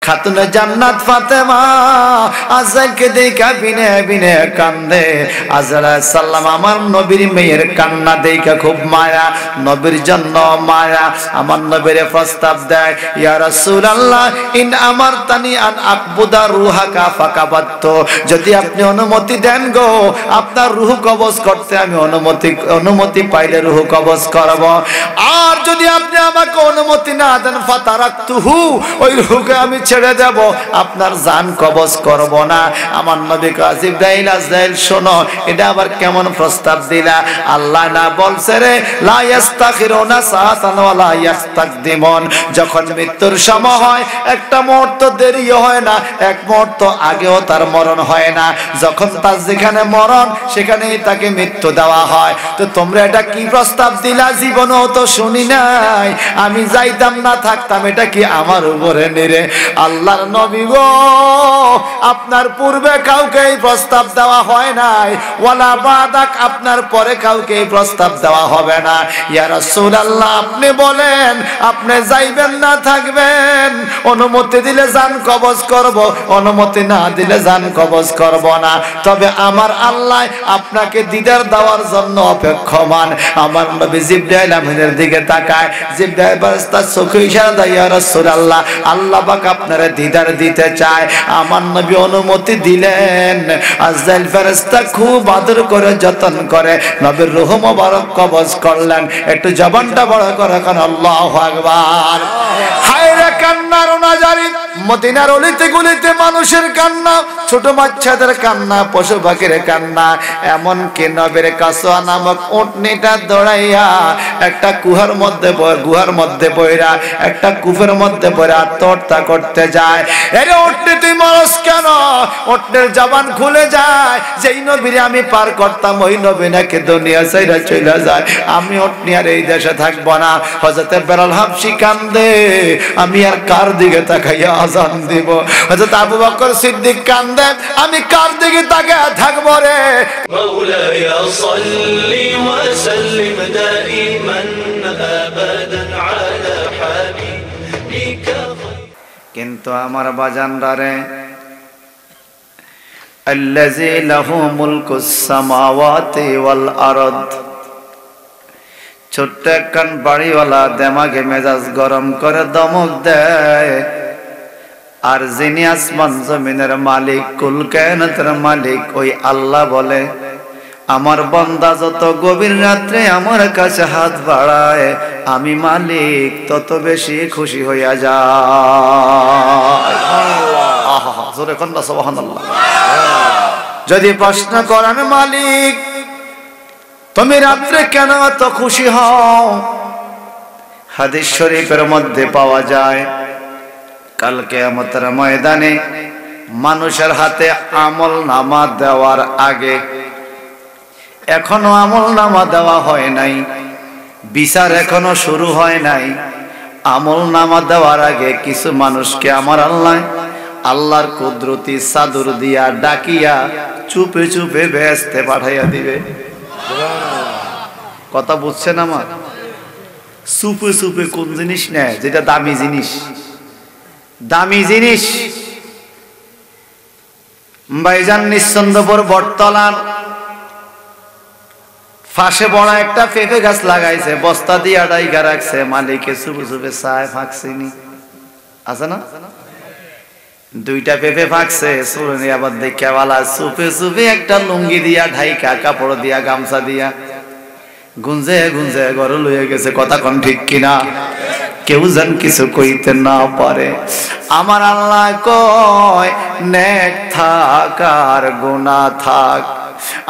খাতুনে জান্নাত ফাতেমা আজরাইলকে দেখা বিনে বিনে কান্দে। আজরাইল সাল্লাম আমার নবীর মেয়ের কান্না দেখা খুব মায়া, নবীর জন্য মায়া, আমার নবীরে প্রস্তাব দেয়, ইয়া রাসূলুল্লাহ ইন আমারতানি আন আকবুদা রূহাকা ফাকাবাতু, যদি আপনি অনুমতি দেন গো আপনার রূহ কবজ করতে আমি অনুমতি পাইলে রূহ কবজ করব, আর যদি আপনি আমাকে অনুমতি না দেন ফাতারাকতুহু, ওই রূহকে আমি ছেড়ে দেব, আপনার জান কবজ করব না। আমার নবী কয় জিবরাইল আজরাইল শোনো, এটা আবার কেমন প্রস্তাব দিলা? আল্লাহ না বলছে রে লা ইস্তাখিরুনা সাআতান ওয়া লা ইস্তাকদিমুন, যখন মৃত্যুর সময় হয় একটা মুহূর্ত দেরি হয় না, এক মুহূর্ত আগেও তার মরণ হয় না, যখন তার যেখানে মরণ সেখানেই তাকে মৃত্যু দেওয়া হয়। তো তোমরা এটা কি প্রস্তাব দিলা? জীবনেও তো শুনি নাই, আমি যাইতাম না থাকতাম, এটা কি আমার উপরে নিরে? আল্লাহর নবী গো আপনার পূর্বে কাউকে এই প্রস্তাব দেওয়া হয় নাই, ওয়ালা বাদাক আপনার পরে কাউকে এই প্রস্তাব দেওয়া হবে না। ইয়া রাসূলুল্লাহ আপনি বলেন আপনি যাইবেন না থাকবেন? অনুমতি দিলে জান কবজ করব, অনুমতি না দিলে জান কবজ করব না। তবে আমার আল্লাহ আপনাকে দিদার দেওয়ার জন্য অপেক্ষমান। আমার নবী জিবরাইল আমিনের দিকে তাকায়, জিবরাইল ফেরেশতা চোখে ইশারা দেয়, ইয়া রাসূলুল্লাহ আল্লাহ পাক আপনারে দিদার দিতে চায়। আমার নবী অনুমতি দিলেন। আজরাইল ফেরেশতা খুব আদর করে যত্ন করে নবীর রূহ মোবারক কবজ করলেন। একটু জবানটা বড় করে কান আল্লাহু আকবার। হায়রে কান্নার নাজারি, মদিনার অলিতে গলিতে মানুষের কান্না, ছোট বাচ্চাদের কান্না, পশু পাখির কান্না, এমন কি নবীর কাসওয়া নামক উটনিটা দৌড়াইয়া একটা গুহার মধ্যে বইরা একটা কূপের মধ্যে পড়ে আত্মহত্যা করতে যায়। এর উটনি তুই মরস কেন? উটনির জবান খুলে যায়, যেই নবীরে আমি পার করতাম ওই নবী নাকি দুনিয়া ছেড়ে চলে যায়, আমি উটনি আর এই দেশে থাকবো না। হযরতে বেলাল হাবশী কান্দে, আমি আর কার দিকে তাকাইয়া আযান দিব? হযরত আবু বকর সিদ্দিক কান্দে, আমি কার দিকে তাকাইয়া থাকবো রে? মাওলায়া সাল্লি ওয়া সাল্লিম দাইমান আবাদান আলা হাবিবিকা। কিন্তু আমার বাজানরা রে, আল্লাযী লাহু মুলকুস সামাওয়াতি ওয়াল আরদ, ছোট্ট একখান বাড়িওয়ালা দেমাগে মেজাজ গরম করে দমক দেয়, আর যিনি আসমান জমিনের মালিক, কুল কায়নাতের মালিক, ওই আল্লাহ বলে আমার বান্দা যত গভীর রাত্রে আমার কাছে হাত বাড়ায় আমি মালিক তত বেশি খুশি হইয়া যায়। আহা জোরে কন্না সুবহানাল্লাহ। যদি প্রশ্ন করেন মালিক তুমি রাত্রে কেন এত খুশি হও, হাদিস শরীফের মধ্যে পাওয়া যায় কাল কিয়ামতের ময়দানে মানুষের হাতে আমল নামা দেওয়ার আগে, এখনো আমল নামা দেওয়া হয় নাই, বিচার এখনো শুরু হয় নাই, আমল নামা দেওয়ার আগে কিছু মানুষকে আমার আল্লাহর কুদরতি চাদর দিয়া ডাকিয়া চুপে চুপে বেহেশতে পাঠাইয়া দিবে। কথা বুঝছেন আমার? চুপে চুপে কোন জিনিস নেয়? যেটা দামি জিনিস, দামি জিনিস। ভাইজান নিঃসন্দপুর বটতলার ফাঁসে বড় একটা পেঁপে গাছ লাগাইছে, বস্তা দিয়ে ডাইকা রাখছে, মালিকে চুপে চুপে চায় ফাঁকছিনি, আছে না? দুইটা পেঁপে ফাঁকছে, সুরনি আবার দেখে বলা চুপে চুপে একটা লুঙ্গি দিয়া ঢাইকা কাপড় দিয়া গামছা দিয়া গুঞ্জে গুঞ্জে ঘরে লইয়া গেছে। কথা কোন ঠিক কিনা? কেউ যেন কিছু কইতে না পারে। আমার আল্লাহ কয় নেক থাক আর গুনাহ থাক,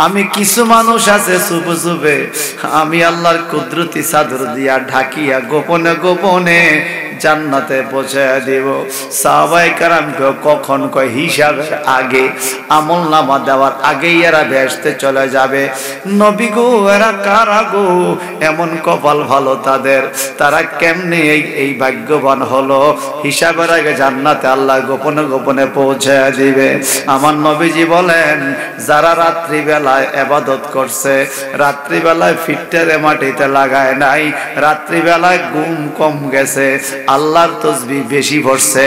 আমি কিছু মানুষ আছে চুপে চুপে আমি আল্লাহর কুদরতি চাদর দিয়া ঢাকিয়া গোপনে গোপনে জান্নাতে পৌঁছায় দিব। সাহাবায়ে কেরাম কখন কয় হিসাবের আগে, আমল নামা দেওয়ার আগেই এরা বেহেশতে চলে যাবে। নবী গো এরা কারা গো? এমন কপাল ভালো তাদের, তারা কেমনে এই এই ভাগ্যবান হলো হিসাবের আগে জান্নাতে আল্লাহ গোপনে গোপনে পৌঁছে দিবে। আমার নবীজি বলেন, যারা রাত্রিবেলায় ইবাদত করছে, রাত্রিবেলায় ফিটটারে মাটিতে লাগায় নাই, রাত্রিবেলায় ঘুম কম গেছে, আল্লাহর তাসবিহ বেশি পড়ছে,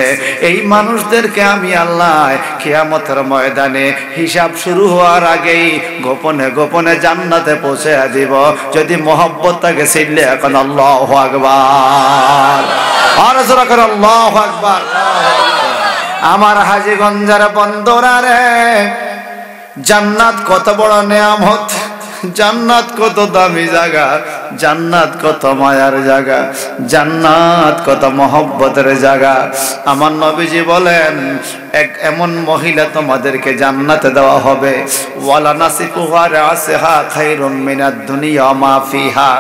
এই মানুষদেরকে আমি আল্লাহ কিয়ামতের ময়দানে হিসাব শুরু হওয়ার আগেই গোপনে গোপনে জান্নাতে পৌঁছে দিব। যদি মহব্বত থাকে সিল্লে এখন আল্লাহু আকবার, আর জোরে করে আল্লাহু আকবার। আমার হাজীগঞ্জের বন্দরা রে, জান্নাত কত বড় নেয়ামত, জান্নাত কত দামি জায়গা, জান্নাত কত মায়ার জায়গা, জান্নাত কত মহব্বতের জায়গা। আমার নবীজি বলেন, এক এমন মহিলা তোমাদেরকে জান্নাতে দেওয়া হবে, ওয়ালা নাসিফুহা রাসিহা খায়রুম মিনাদ দুনিয়া মা ফিহা,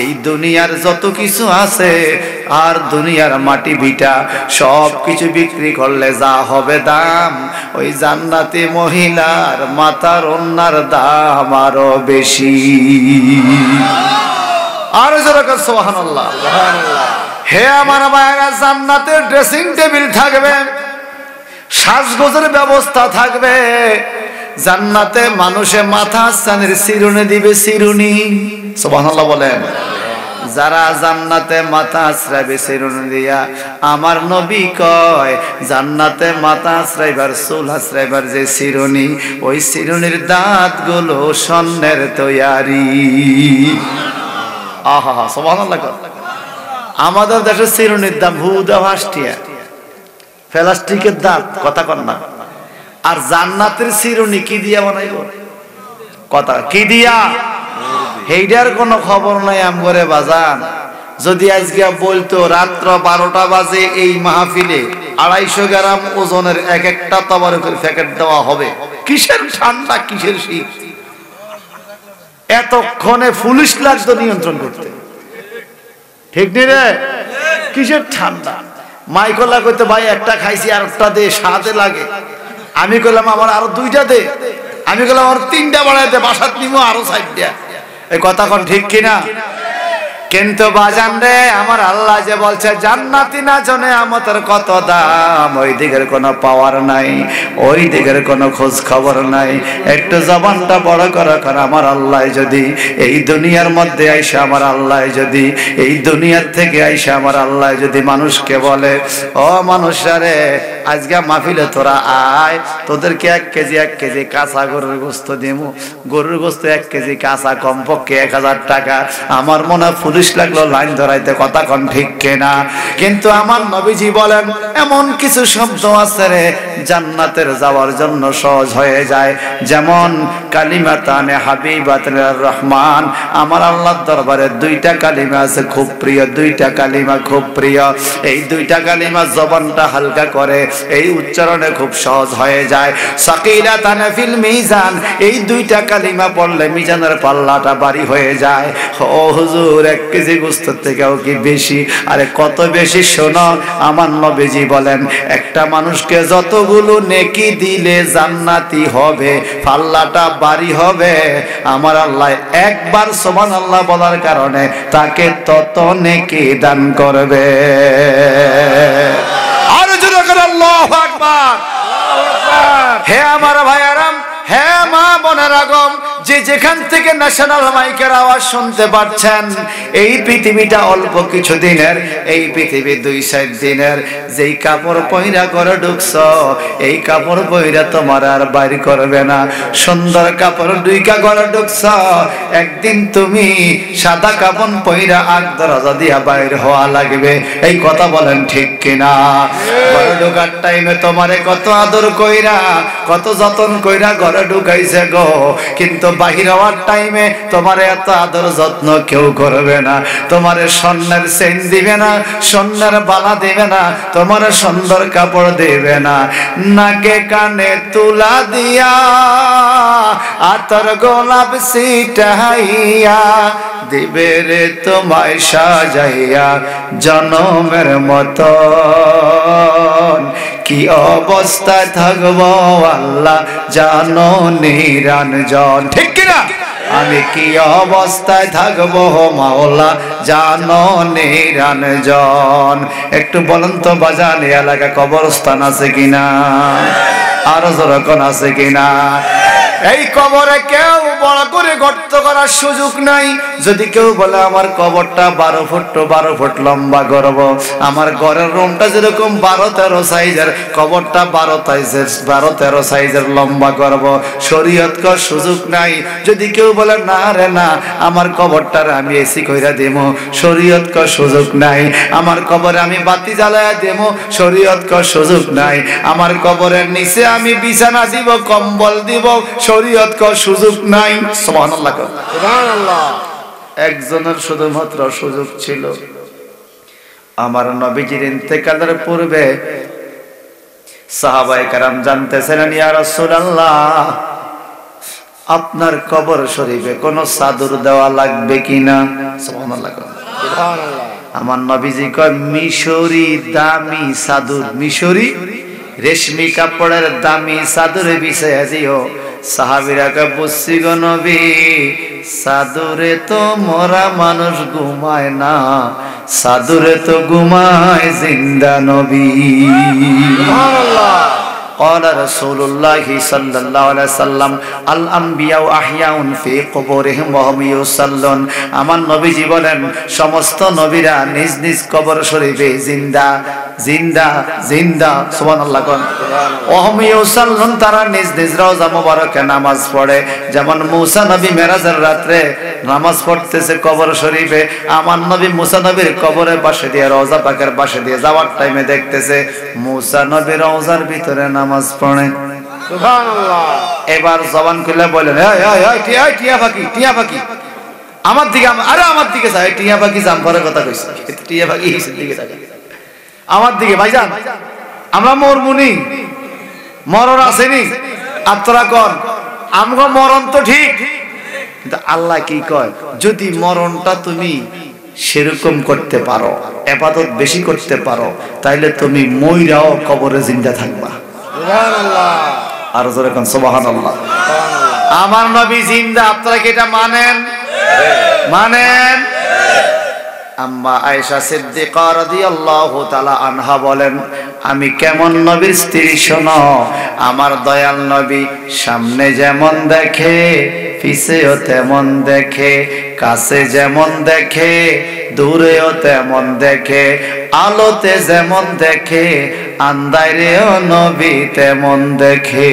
এই দুনিয়ার যত কিছু আছে আর দুনিয়ার মাটি ভিটা সব কিছু বিক্রি করলে যা হবে দাম, ওই জান্নাতি মহিলার মাথার ওন্নার দাম আরো বেশি। আর জোরে করে সুবহানাল্লাহ। হে আমার ভাইরা, জান্নাতের ড্রেসিং টেবিল থাকবে, সাজগোজের ব্যবস্থা থাকবে, জান্নাতে মানুষে মাথা স্থানের চিরুনি দিবে, চিরুনি। সুবহানাল্লাহ বলেন। যারা জান্নাতে মাথা আশ্রাইবে চিরুনি দিয়া, আমার নবী কয় জান্নাতে মাথা আশ্রাইবার চুল আশ্রাইবার যে চিরুনি, ওই চিরুনির দাঁতগুলো স্বর্ণের তৈয়ারি। আহা হা, সুবহানাল্লাহ। আমাদের দেশের চিরুনির দাম হুদা 5 টাকা, প্লাস্টিকের দাঁত, কথা কন না। আর জান্নাতের চিরুনি কি দিয়া বানাইব, কথা কি দিয়া, এইটার কোনো খবর নাই আমগরে বাজান। যদি আজকে বলতো রাত্র 12টা বাজে এই মাহফিলে 250 গ্রাম ওজনের এক একটা তবরকের প্যাকেট দেওয়া হবে, কিসের ঠান্ডা কিসের শীত, এতক্ষণে পুলিশ লাগতো নিয়ন্ত্রণ করতে, ঠিক নেই রে? কিসের ঠান্ডা? মাইকলা কইতে ভাই একটা খাইছি আর একটা দে, সাথে লাগে। আমি কইলাম আমার আরো 2টা দে, আমি কইলাম আমার 3টা বাড়াই দে, বাসাত নিমো আরো 4টা। এই কথা কোন ঠিক কিনা? কিন্তু বাজান রে, আমার আল্লাহ যে বলছে জান্নাতি না জনে আমাদের কত দাম, ওই দিকের কোনো পাওয়ার নাই, ওই দিকের কোনো খোঁজ খবর নাই। একটু জবানটা বড় করা কর, আমার আল্লাহ যদি এই দুনিয়ার মধ্যে আইসা, আমার আল্লাহ যদি এই দুনিয়ার থেকে আইসা, আমার আল্লাহ যদি মানুষকে বলে, ও মানুষরা রে, আজকে মাহফিলে তোরা আয়, তোদেরকে 1 কেজি কাঁচা গরুর গোস্ত দিমু, গরুর গোস্ত 1 কেজি কাঁচা, কমপক্ষে 1000 টাকা। আমার মনে পুলিশ লাগলো লাইন ধরাইতে, কথা কোন ঠিক কিনা? কিন্তু আমার নবীজি বলেন, এমন কিছু শব্দ আছে রে জান্নাতের যাওয়ার জন্য সহজ হয়ে যায়, যেমন কালিমাতানে হাবিবাতুর রহমান। আমার আল্লাহর দরবারে 2টা কালিমা আছে খুব প্রিয়, 2টা কালিমা খুব প্রিয়। এই 2টা কালিমা জবানটা হালকা করে, এই উচ্চারণে খুব সহজ হয়ে যায়। সাকিলাতানে ফিল মিজান, এই 2টা কালিমা পড়লে মিজানের পাল্লাটা ভারী হয়ে যায়। ও হুজুর, 1 কেজি গোস্ত থেকেও কি বেশি? আরে কত বেশি শোনো, আমার নবীজি বলেন, একটা মানুষকে যতগুলো নেকি দিলে জান্নাতি হবে, পাল্লাটা ভারী হবে, আমার আল্লাহ একবার সুবহানাল্লাহ বলার কারণে তাকে তত নেকি দান করবে। আর জোরে করে আল্লাহু আকবার। হে আমার ভাইয়ারা, হে মা বোনেরা গো, যে যেখান থেকে ন্যাশনাল মাইকের আওয়াজ শুনতে পাচ্ছেন, এই পৃথিবীটা অল্প কিছু দিনের, এই পৃথিবী 2-4 দিনের। যেই কাপড় পয়রা করে ঢুকছ, এই কাপড় পয়রা তোমার আর বাইর করবে না। সুন্দর কাপড় দুইকা করে ঢুকছ, একদিন তুমি সাদা কাপড় পয়রা আগ দরজা দিয়া বাইর হওয়া লাগবে। এই কথা বলেন ঠিক কিনা? ঘরে ঢোকার টাইমে তোমারে কত আদর কইরা, কত যত্ন কইরা ঘরে ঢুকাইছে গো, কিন্তু বাহির হওয়ার টাইমে তোমার এত আদর যত্ন কেউ করবে না। তোমার স্বর্ণের চেইন দিবে না, স্বর্ণের বালা দিবে না, তোমার সুন্দর কাপড় দিবে না। নাকে কানে তুলা দিয়া, আতর গোলাপ ছিটাইয়া, দিবে রে তোমায় সাজাইয়া জনমের মতো। কি অবস্থায় থাকবো আল্লাহ জানো নিরঞ্জন, ঠিক কিনা? আমি কি অবস্থায় থাকবো মাওলা জানো নিরঞ্জন। একটু বলেন তো বাজান, এই এলাকা কবরস্থান আছে কিনা? আরো যখন আছে কিনা? এই কবরে কেউ বড় করে গর্ত করার সুযোগ নাই। যদি কেউ বলে আমার কবরটা 12 ফুট লম্বা করব, আমার ঘরের রুমটা যেরকম 12-13 সাইজের, কবরটা 12-13 সাইজের লম্বা করব, শরীয়ত কো সুযোগ নাই। যদি কেউ বলে না রে না, আমার কবরটার আমি এসি কইরা দেব, শরীয়ত কো সুযোগ নাই। আমার কবরে আমি বাতি জ্বালায়া দেব, শরীয়ত কো সুযোগ নাই। আমার কবরের নিচে আমি বিছানা দিব, কম্বল দিব, শরীয়ত কো সুযোগ নাই। সুবহানাল্লাহ, সুবহানাল্লাহ। একজনের শুধুমাত্র সুযোগ ছিল। আমার নবীজির ইন্তেকালের পূর্বে সাহাবায়ে কেরাম জানতেছিলেন, ইয়া রাসূলুল্লাহ আপনার কবর শরীফে কোন চাদর দেওয়া লাগবে কিনা? সুবহানাল্লাহ, সুবহানাল্লাহ। আমার নবীজি কয় মিশরি দামি চাদর, মিশরি রেশমি কাপড়ের দামি চাদরে বিছাইয়া দিও। সাহাবীরা কয় বুঝছি গো নবী, চাদরে তো মরা মানুষ ঘুমায় না, চাদরে তো ঘুমায় জিন্দা নবী। সুবহানাল্লাহ। قال رسول الله صلى الله عليه وسلم الانبياء احياء في قبورهم وهم يصلون। আমার নবীজি বলেন সমস্ত নবীরা নিজ নিজ কবর শরীফে জিন্দা জিন্দা জিন্দা। সুবহানাল্লাহ, ওহম ইউসাল্লুন, তারা নিজ নিজ রওজা মুবারকে নামাজ পড়ে। যেমন মুসা নবী মেরাজের রাতে নামাজ পড়তেছে কবর শরীফে, আমার নবী মুসা নবীর কবরের পাশে দিয়ে, রওজা পাকের পাশে দিয়ে যাওয়ার টাইমে দেখতেছে মুসা নবী রওজার ভিতরে নামাজ পড়ে। সুবহানাল্লাহ। এবার জবান খুলে বলেন, এই এই এই টিয়া পাখি, টিয়া পাখি আমার দিকে, আরে আমার দিকে চাই। টিয়া পাখি জাম্পারের কথা কইছে, টিয়া পাখি হিসের দিকে তাকায় আমার দিকে। ভাইজান আমরা মরমুনি, মরণ আসেনি, আপনারা কন আমগো মরণ তো ঠিক, কিন্তু আল্লাহ কি কয়, যদি মরণটা তুমি সেরকম করতে পারো, ইবাদত বেশি করতে পারো, তাইলে তুমি মইরাও কবরে জিন্দা থাকবা। সুবহানাল্লাহ। আর জোরে কোন সুবহানাল্লাহ। আমার নবী জিন্দা, আপনারা কি এটা মানেন? মানেন? আম্মা আয়েশা সিদ্দিকা রাদিয়াল্লাহু তাআলা আনহা বলেন, আমি কেমন নবীর স্ত্রী শোনো, আমার দয়াল নবী সামনে যেমন দেখে, পিছেও তেমন দেখে, কাছে যেমন দেখে, দূরেও তেমন দেখে, আলোতে যেমন দেখে, আন্ধারেও নবী তেমন দেখে।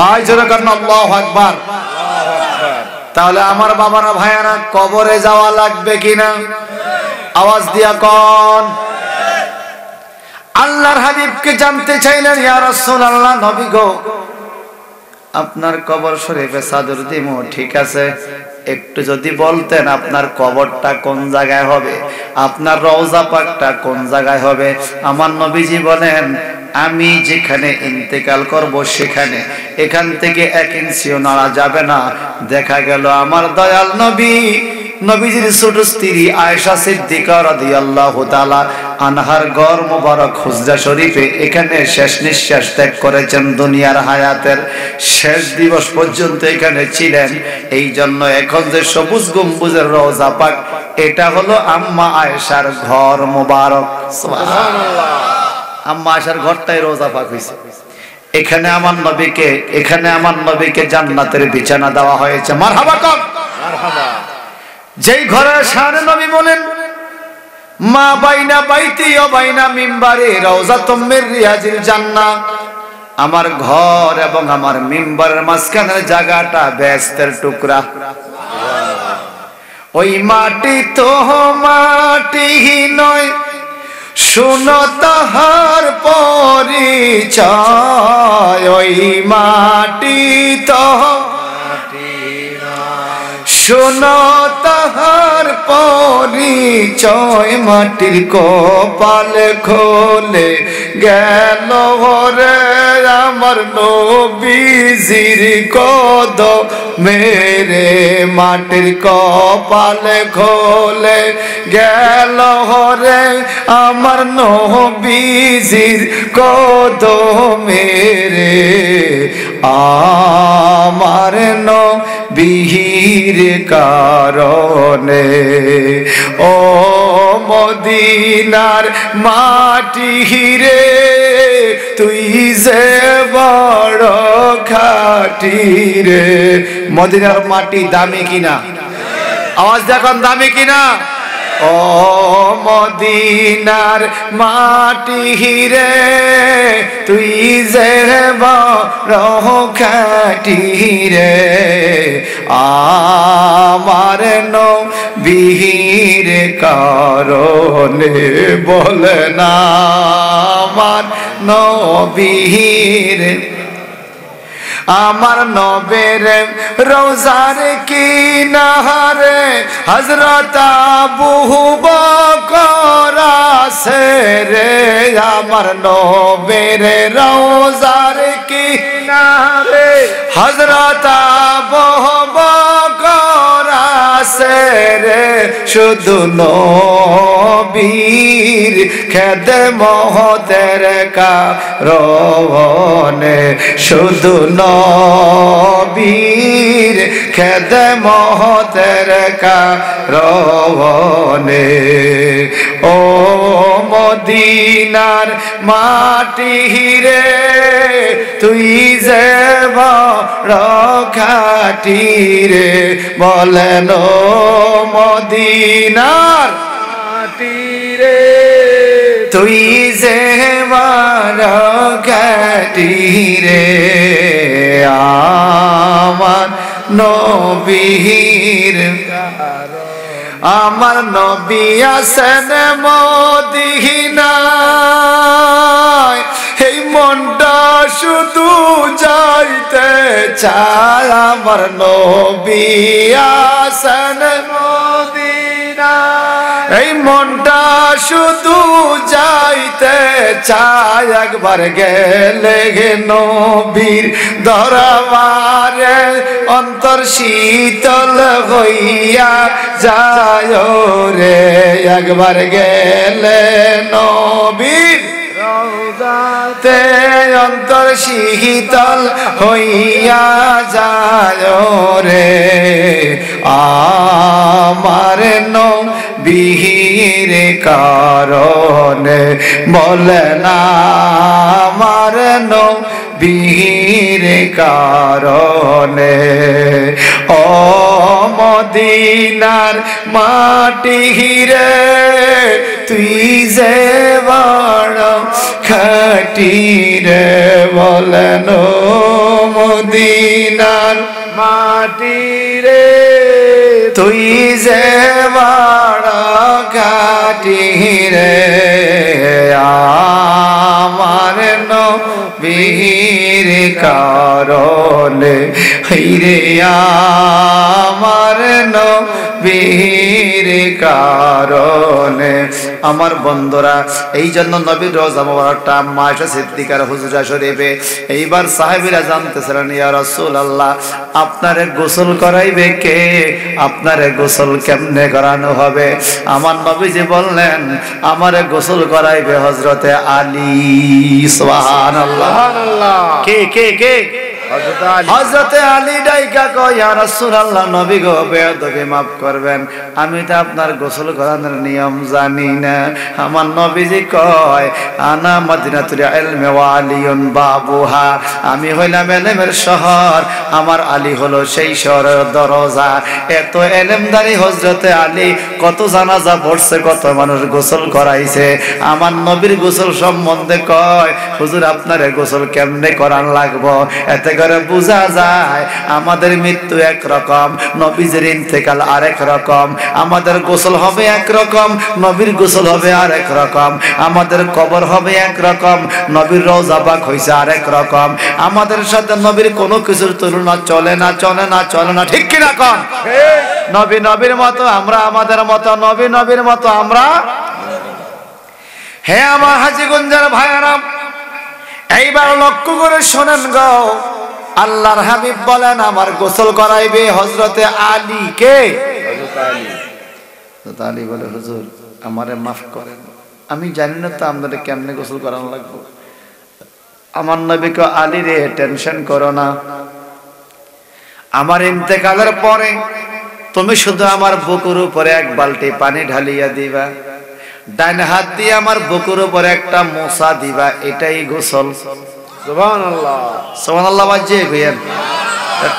আয় জোরে কান আল্লাহু আকবার। তাহলে আমার বাবারা ভাইয়ারা, কবরে যাওয়া লাগবে কিনা? আওয়াজ দিয়া কোন। আল্লাহর হাবিবকে জানতে চাইলেন, ইয়া রাসূলুল্লাহ নবী গো, আপনার কবর শরীফে চাদর দিমু, ঠিক আছে, একটু যদি বলতেন আপনার কবরটা কোন জায়গায় হবে, আপনার রওজা পাকটা কোন জায়গায় হবে। আমার নবীজি বলেন, আমি যেখানে ইন্তেকাল করব সেখানে, এখান থেকে 1 ইঞ্চিও নাড়া যাবে না। দেখা গেল আমার দয়াল নবী, নবীজির ছোট স্ত্রী আয়েশা সিদ্দিকা রাদিয়াল্লাহু তাআলা আনহার ঘর মোবারক হুজরা শরীফে, এখানে শেষ নিঃশ্বাস ত্যাগ করেছেন, দুনিয়ার হায়াতের শেষ দিবস পর্যন্ত এখানে ছিলেন। এই জন্য এখন যে সবুজ গম্বুজের রওজা পাক, এটা হলো আম্মা আয়েশার ঘর মোবারক। সুবহানাল্লাহ। আম্মা আয়েশার ঘরটাই রওজা পাক হইছে। এখানে আমার নবীকে জান্নাতের বিছানা দেওয়া হয়েছে। মারহাবা কর, মারহাবা। যেই ঘরের শানে নবী বলেন, মা বাইনা বাইতি ওয়া বাইনা মিম্বারি রাউযাতুম মির রিয়াজিল জান্নাহ, আমার ঘর এবং আমার মিম্বারের মাঝখানের জায়গাটা বেহেশতের টুকরা। ওই মাটি তো মাটি নয়, শুনো তাহার পরিচয়। ওই মাটি তো শোনো তাহার পরিচয়, মাটির কপাল খোলে গেল রে আমার নবীজির কদমে, মাটির কপাল খোলে গেল রে আমার নবীজির কদমে, আমার বিহির কারণে ও মদিনার মাটি রে তুই যে বড় খাঁটি রে। মদিনার মাটি দামি কিনা? আওয়াজ দেখুন, দামি কিনা? ও মদিনার মাটি রে তুই যে বড় খাঁটি রে আমার নবীর কারণে বলে না আমার নবীর আমার নবের রোজার কিনারে হযরত আবু বকর আছে রে আমার নবের রোজার কিনারে হযরত আবু বকর আছে রে শুধু নবীর খেদমতের কারণে শুধু নবীর খেদমতের কারণে ও মদিনার মাটি রে তুই যে বড় খাঁটি রে বলেন ও মদিনার মাটি রে তুই যে বড় খাঁটি রে আমার নবীর আমার নবী আছেন মদিনায় এই মনটা শুধু যাইতে চায় আমার নবী আছেন মদিনায় এই মনটা শুধু যাইতে চায় একবার গেলে নবীর দরবারে অন্তর শীতল হইয়া যায় রে একবার গেলে নবীর রওজাতে অন্তর শীতল হইয়া যায় রে আমার নবীর কারণে বলে না আমার নবীর কারণে ও মদিনার মাটি রে তুই যে বড় খাঁটি রে বলেন ও মদিনার মাটি রে তুই যে বড় খাঁটি রে আমার নবীর কারণে রে আমার নবীর কারণে আমার বন্ধুরা এই জন্য নবীর রওজা মোবারকটা আম্মা আয়েশা সিদ্দিকার হুজরা শরীফে এইবার সাহাবীরা জানতেছিলেন ইয়া রাসূলুল্লাহ আপনারে গোসল করাইবে কে আপনারে গোসল কেমনে করানো হবে আমার নবীজি বললেন আমারে গোসল করাইবে হযরতে আলী সুবহানাল্লাহ কে কে কে হযরতে আলী ডাইকা কয় ইয়া রাসূলুল্লাহ নবী গো বেয়াদবি maaf করবেন আমি তো আপনার গোসল করানোর নিয়ম জানি না আমার নবীজি কয় আনা মদিনাতুল ইলমি ওয়া আলিয়ুন বাবুহা আমি হইলাম ইলমের শহর আমার আলী হলো সেই শহরের দরজা এত ইলমদারি হযরতে আলী কত জানাজা পড়ছে কত মানুষ গোসল করাইছে আমার নবীর গোসল সম্বন্ধে কয় হুজুর আপনারে গোসল কেমনে করান লাগবো এতে করে বোঝা যায় আমাদের মৃত্যু এক রকম নবীজির ইন্তেকাল আরেক রকম আমাদের গোসল হবে এক রকম নবীর গোসল হবে আরেক রকম আমাদের কবর হবে এক রকম নবীর রওজা পাক হইছে আরেক রকম আমাদের সাথে নবীর কোনো কিছুর তুলনা চলে না চলে না চলে না ঠিক কি না কোন নবী নবীর মতো আমরা আমাদের মতো নবী নবীর মতো আমরা হে আমার হাজীগঞ্জের ভাইয়েরা এইবার লক্ষ্য করে শোনেন গো আল্লাহর হাবিব বলেন আমার গোসল করাইবে হযরতে আলী কে হযরত আলী বলে হুজুর আমারে maaf করেন আমি জানি না তো আপনাদের কেমনে গোসল করানো লাগবে আমার নবী কো আলী রে টেনশন করো না আমার ইন্তেকালের পরে তুমি শুধু আমার বুকের উপরে এক বালতি পানি ঢালিয়া দিবা, ডান হাত দিয়ে আমার বুকের উপরে একটা মোছা দিবা, এটাই গোসল। সুবহানাল্লাহ সুবহানাল্লাহ বাজে কইেন।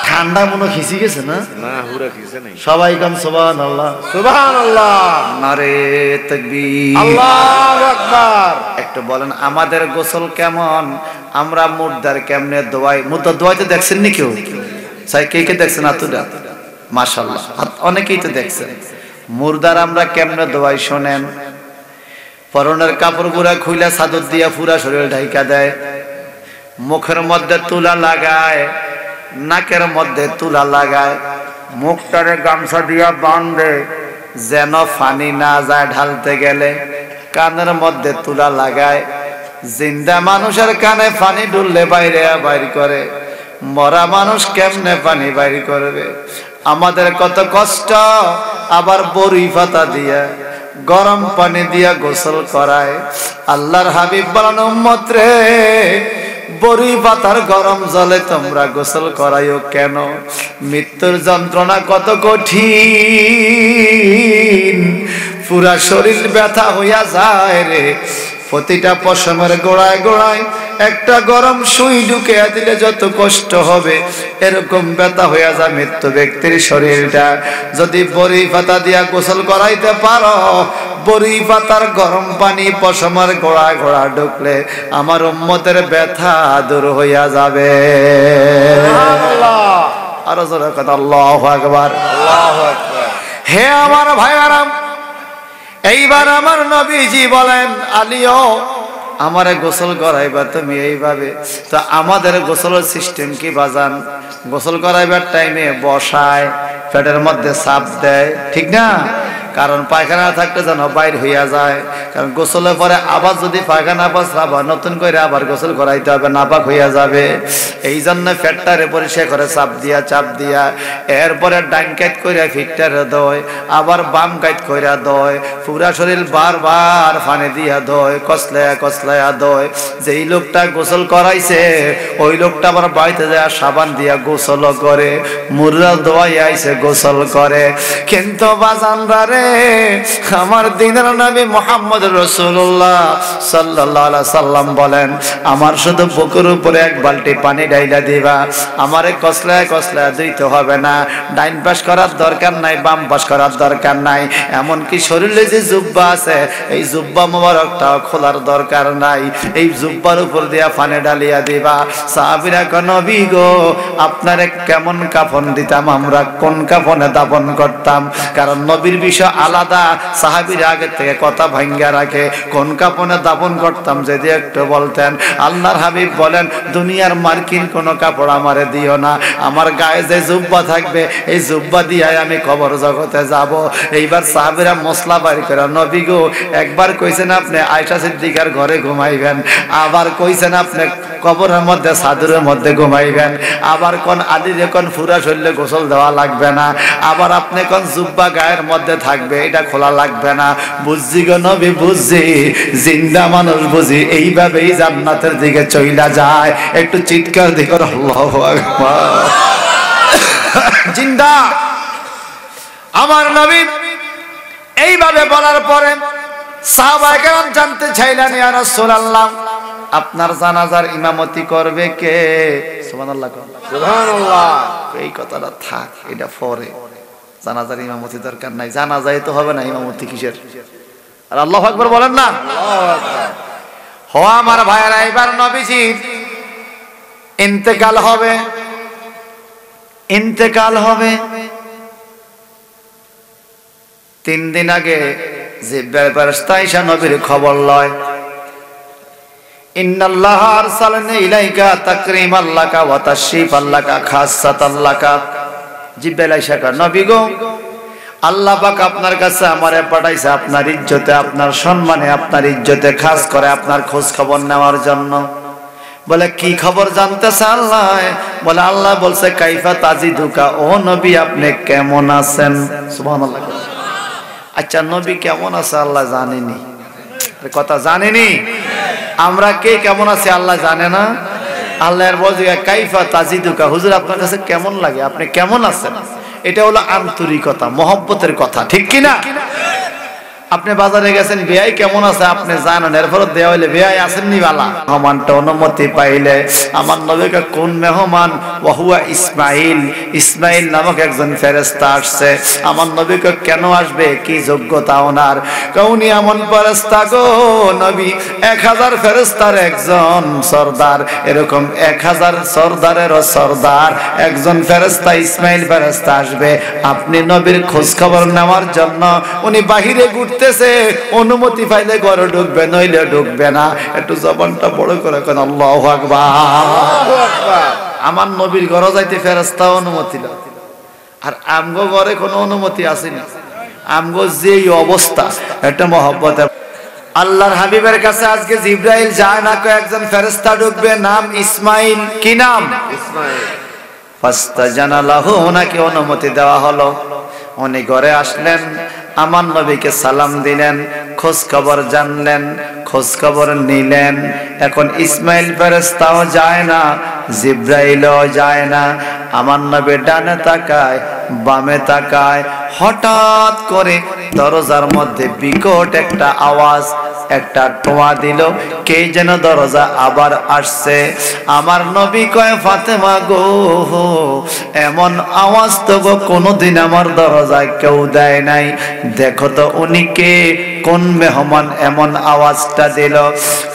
ঠান্ডা মনে খিসি গেছে না? না হুরা কিছে নাই। সবাই কাম সুবহানাল্লাহ সুবহানাল্লাহ নারে তাকবীর আল্লাহু আকবার। একটু বলেন আমাদের গোসল কেমন? আমরা মুর্দার কেমনে দোয়াই? মুর্দার দোয়াইতে দেখছেন নি কেউ? সাই কে কে দেখছেন? আতুরা মাশাআল্লাহ অনেকেই তো দেখছেন। মুর্দার আমরা কেমনে দোয়াই শোনেন। পরনের কাপড় গুলা খুইলা চাদর দিয়া পুরা শরীর ঢাইকা দেয়, মুখের মধ্যে তুলা লাগায়, নাকের মধ্যে তুলা লাগায়, মুখটারে গামছা দিয়া বাঁধে যেন পানি না যায় ঢালতে গেলে, কানের মধ্যে তুলা লাগায়। জিন্দা মানুষের কানে পানি ঢুললে বাইরে বাইর করে, মরা মানুষ কেমনে পানি বাইর করবে? আমাদের কত কষ্ট। আবার বড়ি পাতা দিয়া গরম পানি দিয়া গোসল করায়। আল্লাহর হাবিব বলেন উম্মত রে, বড়ি পাতার গরম জলে তোমরা গোসল করাইও কেন? মৃত্যুর যন্ত্রণা কত কঠিন, পুরা শরীর ব্যথা হইয়া যায় রে। প্রতিটা পশমের গোড়ায় গোড়ায় একটা গরম সুই ঢুকিয়ে দিলে যত কষ্ট হবে, এরকম ব্যথা হইয়া যায় মৃত্যু ব্যক্তির শরীরটা। যদি বড়ি পাতা দিয়া গোসল করাইতে পারো, বড়ি পাতার গরম পানি পশমের গোড়ায় গোড়া ঢুকলে আমার উম্মতের ব্যথা দূর হইয়া যাবে। সুবহানাল্লাহ আরো জোরে কথা আল্লাহু আকবার। আল্লাহু আকবার। হে আমার ভাইয়ারা, এইবার আমার নবীজি বলেন আলীও আমারে গোসল করাইবা তুমি এইভাবে। তো আমাদের গোসলের সিস্টেম কি বাজান? গোসল করাইবার টাইমে বসায়, পেটের মধ্যে চাপ দেয়, ঠিক না? কারণ পায়খানা থাকতে যেন বাইর হইয়া যায়। কারণ গোসলের পরে আবার যদি পায়খানা পাসরাবা নতুন করে আবার গোসল করাইতে হবে, নাপাক হইয়া যাবে। এই জন্য পেটটারে পরিষ্কার করে চাপ দিয়া এরপরে ডান কাইত কইরা ফিটটারে দয়, আবার বাম কাইত কইরা দয়, পুরা শরীর বারবার পানি দিয়া দয়, কসলায়া দয়। যেই লোকটা গোসল করাইছে ওই লোকটা আবার বাড়িতে যায় সাবান দিয়া গোসল করে, মুর্রা দোয়াই আইছে গোসল করে। কিন্তু বাজানরা রে, আমার দিনের নবী মুহাম্মদ রাসূলুল্লাহ সাল্লাল্লাহু আলাইহি সাল্লাম বলেন আমার শুধু বুকের উপরে এক বালতি পানি ঢাইলা দিবা, আমারে কসলায় দিতে হবে না। ডাইন পাশ করার দরকার নাই, বাম পাশ করার দরকার নাই। এমনকি শরীরে যে জুব্বা আছে এই জুব্বা মোবারকটাও খোলার দরকার নাই। এই জুব্বার উপর দিয়া পানি ঢালিয়া দিবা। সাহাবীরা কয় নবী গো, আপনারে কেমন কাফন দিতাম, আমরা কোন কাফনে দাফন করতাম? কারণ নবীর বিষয় আলাদা, সাহাবীরা আগে থেকে কথা ভাঙ্গা রাখে। কোন কাপড়ে দাফন করতাম যদি একটু বলতেন। আল্লাহর হাবিব বলেন দুনিয়ার মার্কিন কোন কাপড় আমারে দিও না, আমার গায়ে যে জুব্বা থাকবে এই জুব্বা দিয়ে আমি কবর জগতে যাব। এইবার সাহাবীরা মশলা বাইর করে নবী গো, একবার কইছেন আপনি আয়েশা সিদ্দিকার ঘরে ঘুমাইবেন, আবার কইছেন আপনি কবরের মধ্যে চাদরের মধ্যে ঘুমাইবেন, আবার কোন আলীরে কোন ফুরা শরীরে গোসল দেওয়া লাগবে না, আবার আপনি কোন জুব্বা গায়ের মধ্যে থাকবে এটা খোলা লাগবে না। বুঝছি গো নবী, বুঝছি। জিন্দা মানুষ বুঝি এইভাবেই জান্নাতের দিকে চইলা যায়। একটু চিৎকার দিকে আল্লাহু আকবার। জিন্দা আমার নবী এইভাবে বলার পরে সাহাবায়ে কেরাম জানতে চাইলেন ইয়া রাসূলুল্লাহ আপনার জানাজার ইমামতি করবে কে? সুবহানাল্লাহ সুবহানাল্লাহ। এই কথাটা থাক, এটা পরে। জানাজার ইমামতি দরকার নাই, জানাজাই তো হবে না, ইমামতি কিসের? আর আল্লাহু আকবার বলেন না। আল্লাহু আকবার। ও আমার ভাইয়েরা, এবার নবীজির ইন্তেকাল হবে। 3 দিন আগে জিব্রাইল ফেরেশতা এসে নবীর খবর লয়, ইন্নাল্লাহা আরসালানি ইলাইকা তাকরীমান লাকা ওয়া তাশরীফান লাকা খাসসাতান লাকা। জিব্রাইল আয়েশা কয় নবী গো, আল্লাহ পাক আপনার কাছে আমারে পাঠাইছে আপনার ইজ্জতে, আপনার সম্মানে, আপনার ইজ্জতে, খাস করে আপনার খোঁজ খবর নেওয়ার জন্য। বলে কি খবর জানতেছে আল্লাহ? বলে আল্লাহ বলছে কাইফা তাজিদুকা, ও নবী আপনি কেমন আছেন? সুবহানাল্লাহ। আচ্ছা নবী কেমন আছে আল্লাহ জানেনি? কথা জানেনি? আমরা কে কেমন আছি আল্লাহ জানে না? আল্লাহর বলছে কাইফা তাজিদুকা, হুজুর আপনার কাছে কেমন লাগে, আপনি কেমন আছেন? এটা হলো আন্তরিকতা, মহব্বতের কথা, ঠিক কিনা? আপনি বাজারে গেছেন, বিয়াই কেমন আছে আপনি জানেন, এরপর দেওয়া হইলে বিয়াই আসেননি বালা। মেহমানটা অনুমতি পাইলে আমার নবীকে কোন মেহমান, ওয়াহুয়া ইসমাইল, ইসমাইল নামক একজন ফেরেশতা আসছে। আমার নবীকে কেন আসবে, কি যোগ্যতা ওনার? উনি এমন ফেরেশতা গো নবী, 1000 ফেরেশতার একজন সর্দার, এরকম 1000 সর্দারেরও সর্দার একজন ফেরেশতা ইসমাইল ফেরেশতা আসবে আপনি নবীর খোঁজ খবর নেওয়ার জন্য। উনি বাহিরে ঘুরতে, অনুমতি পাইলে ঘরে ঢুকবে, নইলে ঢুকবে না। একটু জবানটা বড় করে কেন আল্লাহু আকবার। আমার নবীর ঘরে যাইতে ফেরেশতা অনুমতি না, আর আমগো ঘরে কোনো অনুমতি আসেনি। আমগো যে অবস্থা, একটা মহব্বত। আল্লাহর হাবিবের কাছে আজকে জিবরাইল যায় না, একজন ফেরেশতা ঢুকবে, নাম ইসমাইল। কি নাম? ইসমাইল। ফাস্তাজানা লাহু, ওনাকে অনুমতি দেওয়া হলো। উনি ঘরে আসলেন, আমার নবীকে সালাম দিলেন, খোঁজ খবর জানলেন, খোঁজ খবর নিলেন। এখন ইসমাইল ফেরেশতাও যায় না, জিবরাইলও যায় না। আমার নবী ডানে তাকায়, বামে তাকায়, হঠাৎ করে দরজার মধ্যে বিকট একটা আওয়াজ, একটা টোয়া দিল, কে যেন দরজা আবার আসছে। আমার নবী কয় ফাতেমা গো, এমন আওয়াজ তো গো কোনোদিন আমার দরজায় কেউ দেয় নাই, দেখো তো উনি কে, কোন মেহমান এমন আওয়াজটা দিল?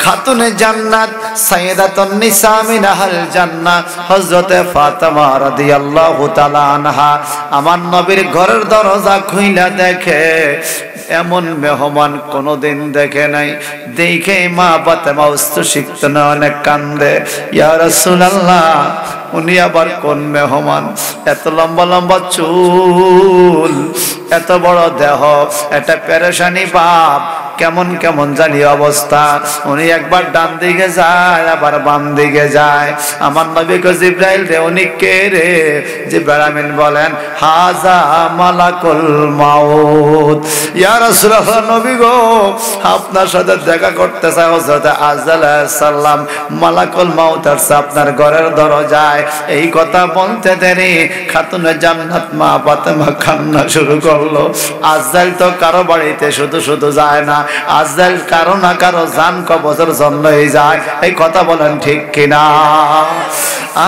খাতুনে জান্নাত সাইয়্যিদাতুন নিসা মিন আহল জান্নাহ হযরতে ফাতেমা রাদিয়াল্লাহু তাআলা আনহা আমার নবীর ঘরের দরজা খুইলা দেখে, এমন মেহমান কোনোদিন দেখে নাই। দেখে মা ফাতেমা উচ্ছ্বসিত নয়নে কান্দে, ইয়া রাসূলুল্লাহ, উনি আবার কোন মেহমান? এত লম্বা লম্বা চুল, এত বড় দেহ, এটা পেরেশানি ভাব, কেমন কেমন জানি অবস্থা। উনি একবার ডান দিকে যায়, আবার বাম দিকে যায়। আমার নবী কো জিবরাইল রে, উনি কে রে? জিবরাইল বলেন হাজা মালাকুল মাউত। ইয়া রাসূলুল্লাহ, নবী গো, আপনার সাথে দেখা করতে চাই হযরত আজরাইল আলাইহিস সালাম, মালাকুল মাউত আসছে আপনার ঘরের দরজায়। এই কথা বলতে দেরি খাতুনে জান্নাত মা ফাতেমা কান্না শুরু করলো। আজরাইল তো কারো বাড়িতে শুধু শুধু যায় না, আজরাইল কারো না কারো জান কবজের জন্যই যায়। এই কথা বলেন ঠিক কিনা?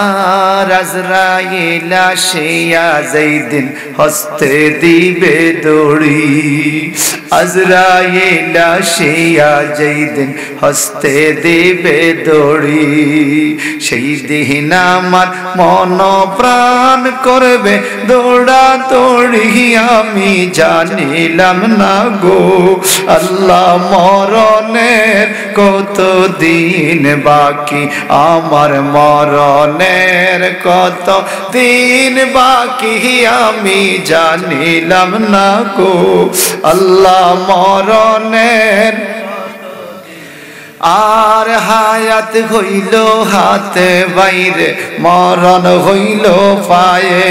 আর আজরাইল আসিয়া যেদিন হস্তে দিবে দড়ি, আজরাইল আসিয়া যেদিন হস্তে দিবে দড়ি, সেই দিন আমার মন প্রাণ করবে দৌড়া দৌড়ি, আমি জানিলাম না গো আল্লাহ মরণের কত দিন বাকি, আমার মরণের কত দিন বাকি, আমি জানিলাম না গো আল্লাহ মরণের। আর হায়াত হইল হাতে বাইরে, মরণ হইল পায়ে,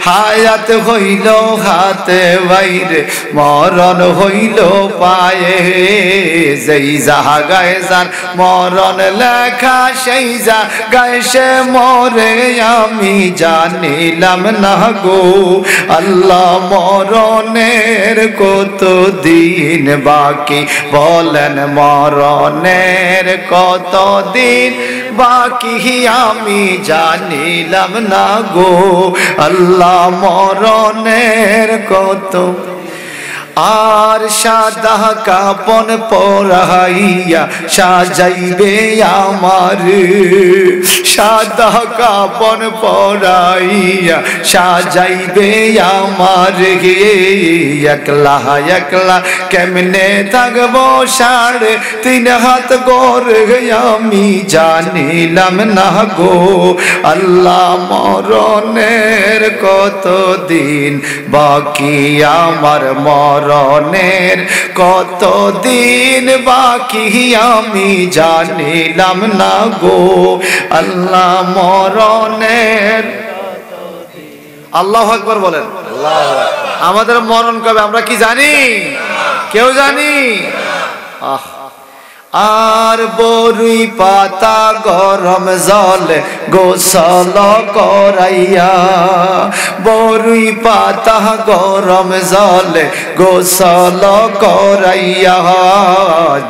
হায়াত হইল হাতে বাইরে, মরণ হইল পায়ে, যেই জায়গায় যার মরণ লেখা সেই জায়গায় সে মরে, আমি জানিলাম না গো আল্লাহ মরণের কত দিন বাকি, বলেন মরণের কত দিন বাকি, আমি জানিলাম না গো আল্লাহ মরণের কত। আর সাদা কাপন পরাইয়া সাজাইবে আমার, সাদা কাপন পরাইয়া সাজাইবে আমার, একলা একলা কেমনে থাকবো 3.5 হাত গড়ে, আমি জানিলাম না গো আল্লাহ মরণের কত দিন বাকি, আমার মরণের কত দিন বাকি, আমি জানিলাম না গো আল্লাহ মরণের। আল্লাহু আকবার বলেন। আমাদের মরণ কবে আমরা কি জানি? কেউ জানি? আর বরুই পাতা গরম জলে গোসল করাইয়া, বরুই পাতা গরম জলে গোসল করাইয়া,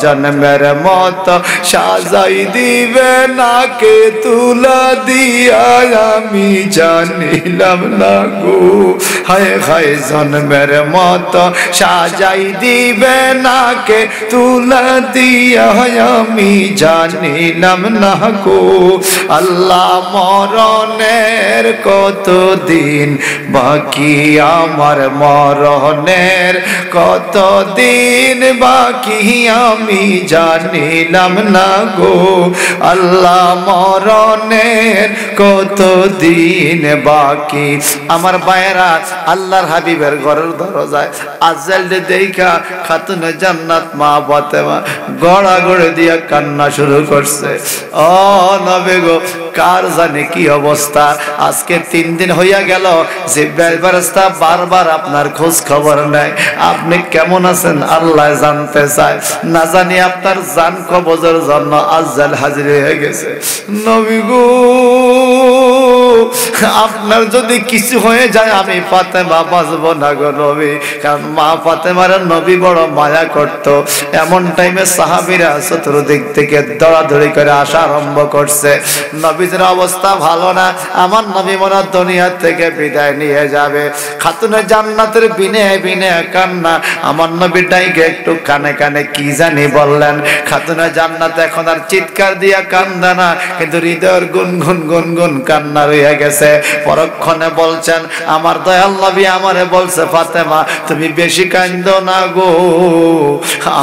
জন্মের মত সাজাই দিবে নাকে তুলা দিয়া, আমি জানিলাম না গো হায় হায়, জন্মের মত সাজাই দিবে নাকে তুলা দিয়া, আমি জানিলাম না গো। আল্লাহ মরণের কতদিন বাকি, আমার মরণের কতদিন বাকি, আমি জানিলাম না গো। আল্লাহ মরণের কতদিন বাকি। আমার ভাইয়েরা, আল্লাহর হাবিবের ঘরের দরজায় আজরাইল দেখা খাতুনে জান্নাত মা ফাতেমা গড়া গড়ে দিয়া কান্না শুরু করছে। ও নবী গো, কার জানে কি অবস্থা। আজকে 3 দিন হইয়া গেল যে ফেরেশতা বারবার আপনার খোঁজ খবর নেয়, আপনি কেমন আছেন আল্লাহ জানতে চায়। না জানি আপনার জান কবজের জন্য আজরাইল হাজির হয়ে গেছে। নবী গো, আপনার যদি কিছু হয়ে যায় আমি ফাতেমা বাঁচব না গো নবী। কারণ মা ফাতেমার নবী বড় মায়া করত। এমন টাইমে সাহাবীরা চতুর্দিক থেকে দৌড়াদৌড়ি করে আসা আরম্ভ করছে। নবীদের অবস্থা ভালো না, আমার নবী মনে দুনিয়া থেকে বিদায় নিয়ে যাবে। খাতুনে জান্নাতের বিনে বিনে কান্না। আমার নবী ডাইকে একটু কানে কানে কি জানি বললেন। খাতুনে জান্নাত এখন আর চিৎকার দিয়া কান্দে না, কিন্তু হৃদয়ের গুনগুন গুনগুন কান্না রয়ে গেছে। পরক্ষণে বলছেন, আমার দয়াল নবী আমারে বলছে, ফাতেমা তুমি বেশি কান্দো না গো,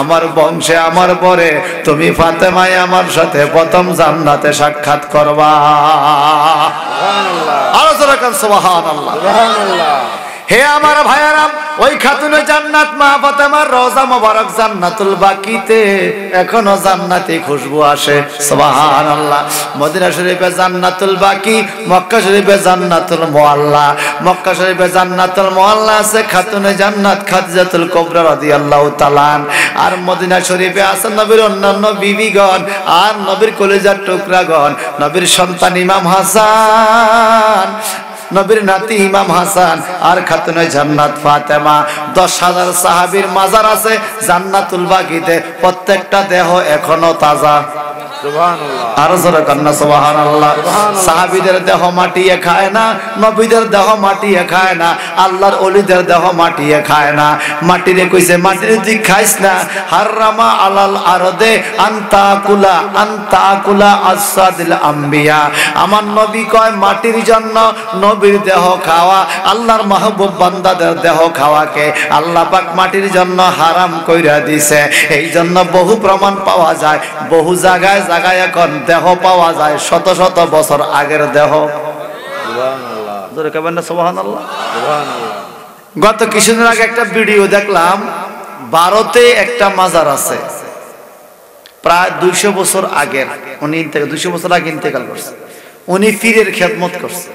আমার বংশে আমার পরে তুমি ফাতেমাই আমার সাথে প্রথম জান্নাতে সাক্ষাৎ করবা। আরো জোরে কান সুবহানাল্লাহ। হে আমার ভাইয়েরা, ওই খাতুনে জান্নাত মা ফাতেমার রওজা মোবারক জান্নাতুল বাকিতে এখনো জান্নাতি খুশবু আসে। সুবহানাল্লাহ। মদিনা শরীফে জান্নাতুল বাকি, মক্কা শরীফে জান্নাতুল মুআল্লা। মক্কা শরীফে জান্নাতুল মুআল্লা আছে খাতুনে জান্নাত খাদিজাতুল কুবরা রাদিয়াল্লাহু তাআলা। আর মদিনা শরীফে আছে নবীর অন্যান্য বিবিগণ আর নবীর কলিজার টুকরাগণ, নবীর সন্তান ইমাম হাসান, নবীর নাতি ইমাম হাসান আর খাতুনে জান্নাত ফাতেমা। 10,000 সাহাবীর মাজার আছে জান্নাতুল বাকিতে, প্রত্যেকটা দেহ এখনো তাজা। সুবহানাল্লাহ। আর জোরে কান্না সুবহানাল্লাহ। সাহাবীদের দেহ মাটিয়ে খায় না, নবীদের দেহ মাটিয়ে খায় না, আল্লাহর ওলিদের দেহ মাটিয়ে খায় না। মাটিরে কইছে মাটির তুই খাইস না। হারামা আলাল আরদে আনতা কুলা আসাদিল আম্বিয়া। আমার নবী কয় মাটির জন্য নবীর দেহ খাওয়া, আল্লাহর মাহবুব বান্দাদের দেহ খাওয়াকে আল্লাহ পাক মাটির জন্য হারাম কইরা দিছে। এই জন্য বহু প্রমাণ পাওয়া যায়, বহু জায়গায় জায়গায় এখন দেহ পাওয়া যায় শত শত বছর আগের দেহ। সুবহানাল্লাহ। জোরে কবেন না সুবহানাল্লাহ। সুবহানাল্লাহ। গত কিছুদিন আগে একটা ভিডিও দেখলাম, ভারতে একটা মাজার আছে প্রায় 200 বছর আগের। উনি 200 বছর আগে ইন্তেকাল করছে। উনি পীরের খেদমত করছে।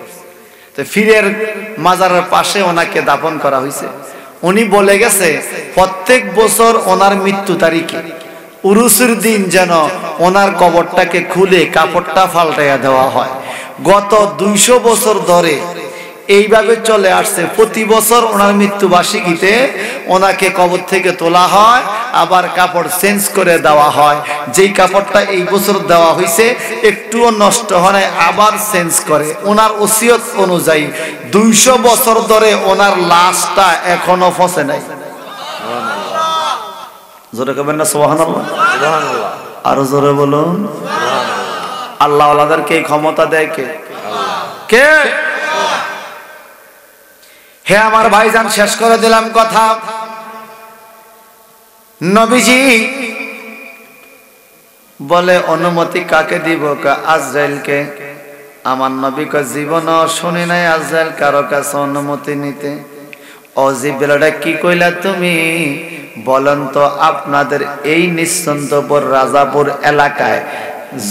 তো পীরের মাজারের পাশে ওনাকে দাফন করা হয়েছে। উনি বলে গেছে প্রত্যেক বছর ওনার মৃত্যু তারিখে উরুসের দিন যেন ওনার কবরটাকে খুলে কাপড়টা পাল্টাইয়া দেওয়া হয়। গত 200 বছর ধরে এইভাবে চলে আসছে। প্রতি বছর ওনার মৃত্যুবার্ষিকীতে ওনাকে কবর থেকে তোলা হয়, আবার কাপড় চেঞ্জ করে দেওয়া হয়। যেই কাপড়টা এই বছর দেওয়া হয়েছে একটুও নষ্ট হয় না, আবার চেঞ্জ করে। ওনার ওসিয়ত অনুযায়ী 200 বছর ধরে ওনার লাশটা এখনো ফসে নাই। জোরে কবেন না সুবহানাল্লাহ। সুবহানাল্লাহ। আরো জোরে বলুন সুবহানাল্লাহ। আল্লাহ ওয়ালাদেরকে এই ক্ষমতা দেয় কে? কে? হে আমার ভাইজান, শেষ করে দিলাম কথা। নবীজি বলে অনুমতি কাকে দিব? আজরাইলকে। আমার নবী কয় জীবনও শুনি নাই আজরাইল কারো কাছে অনুমতি নিতে। ও জিবরাইল কি কইলা তুমি? বলেন তো আপনাদের এই নিশ্চিন্তপুর রাজাপুর এলাকায়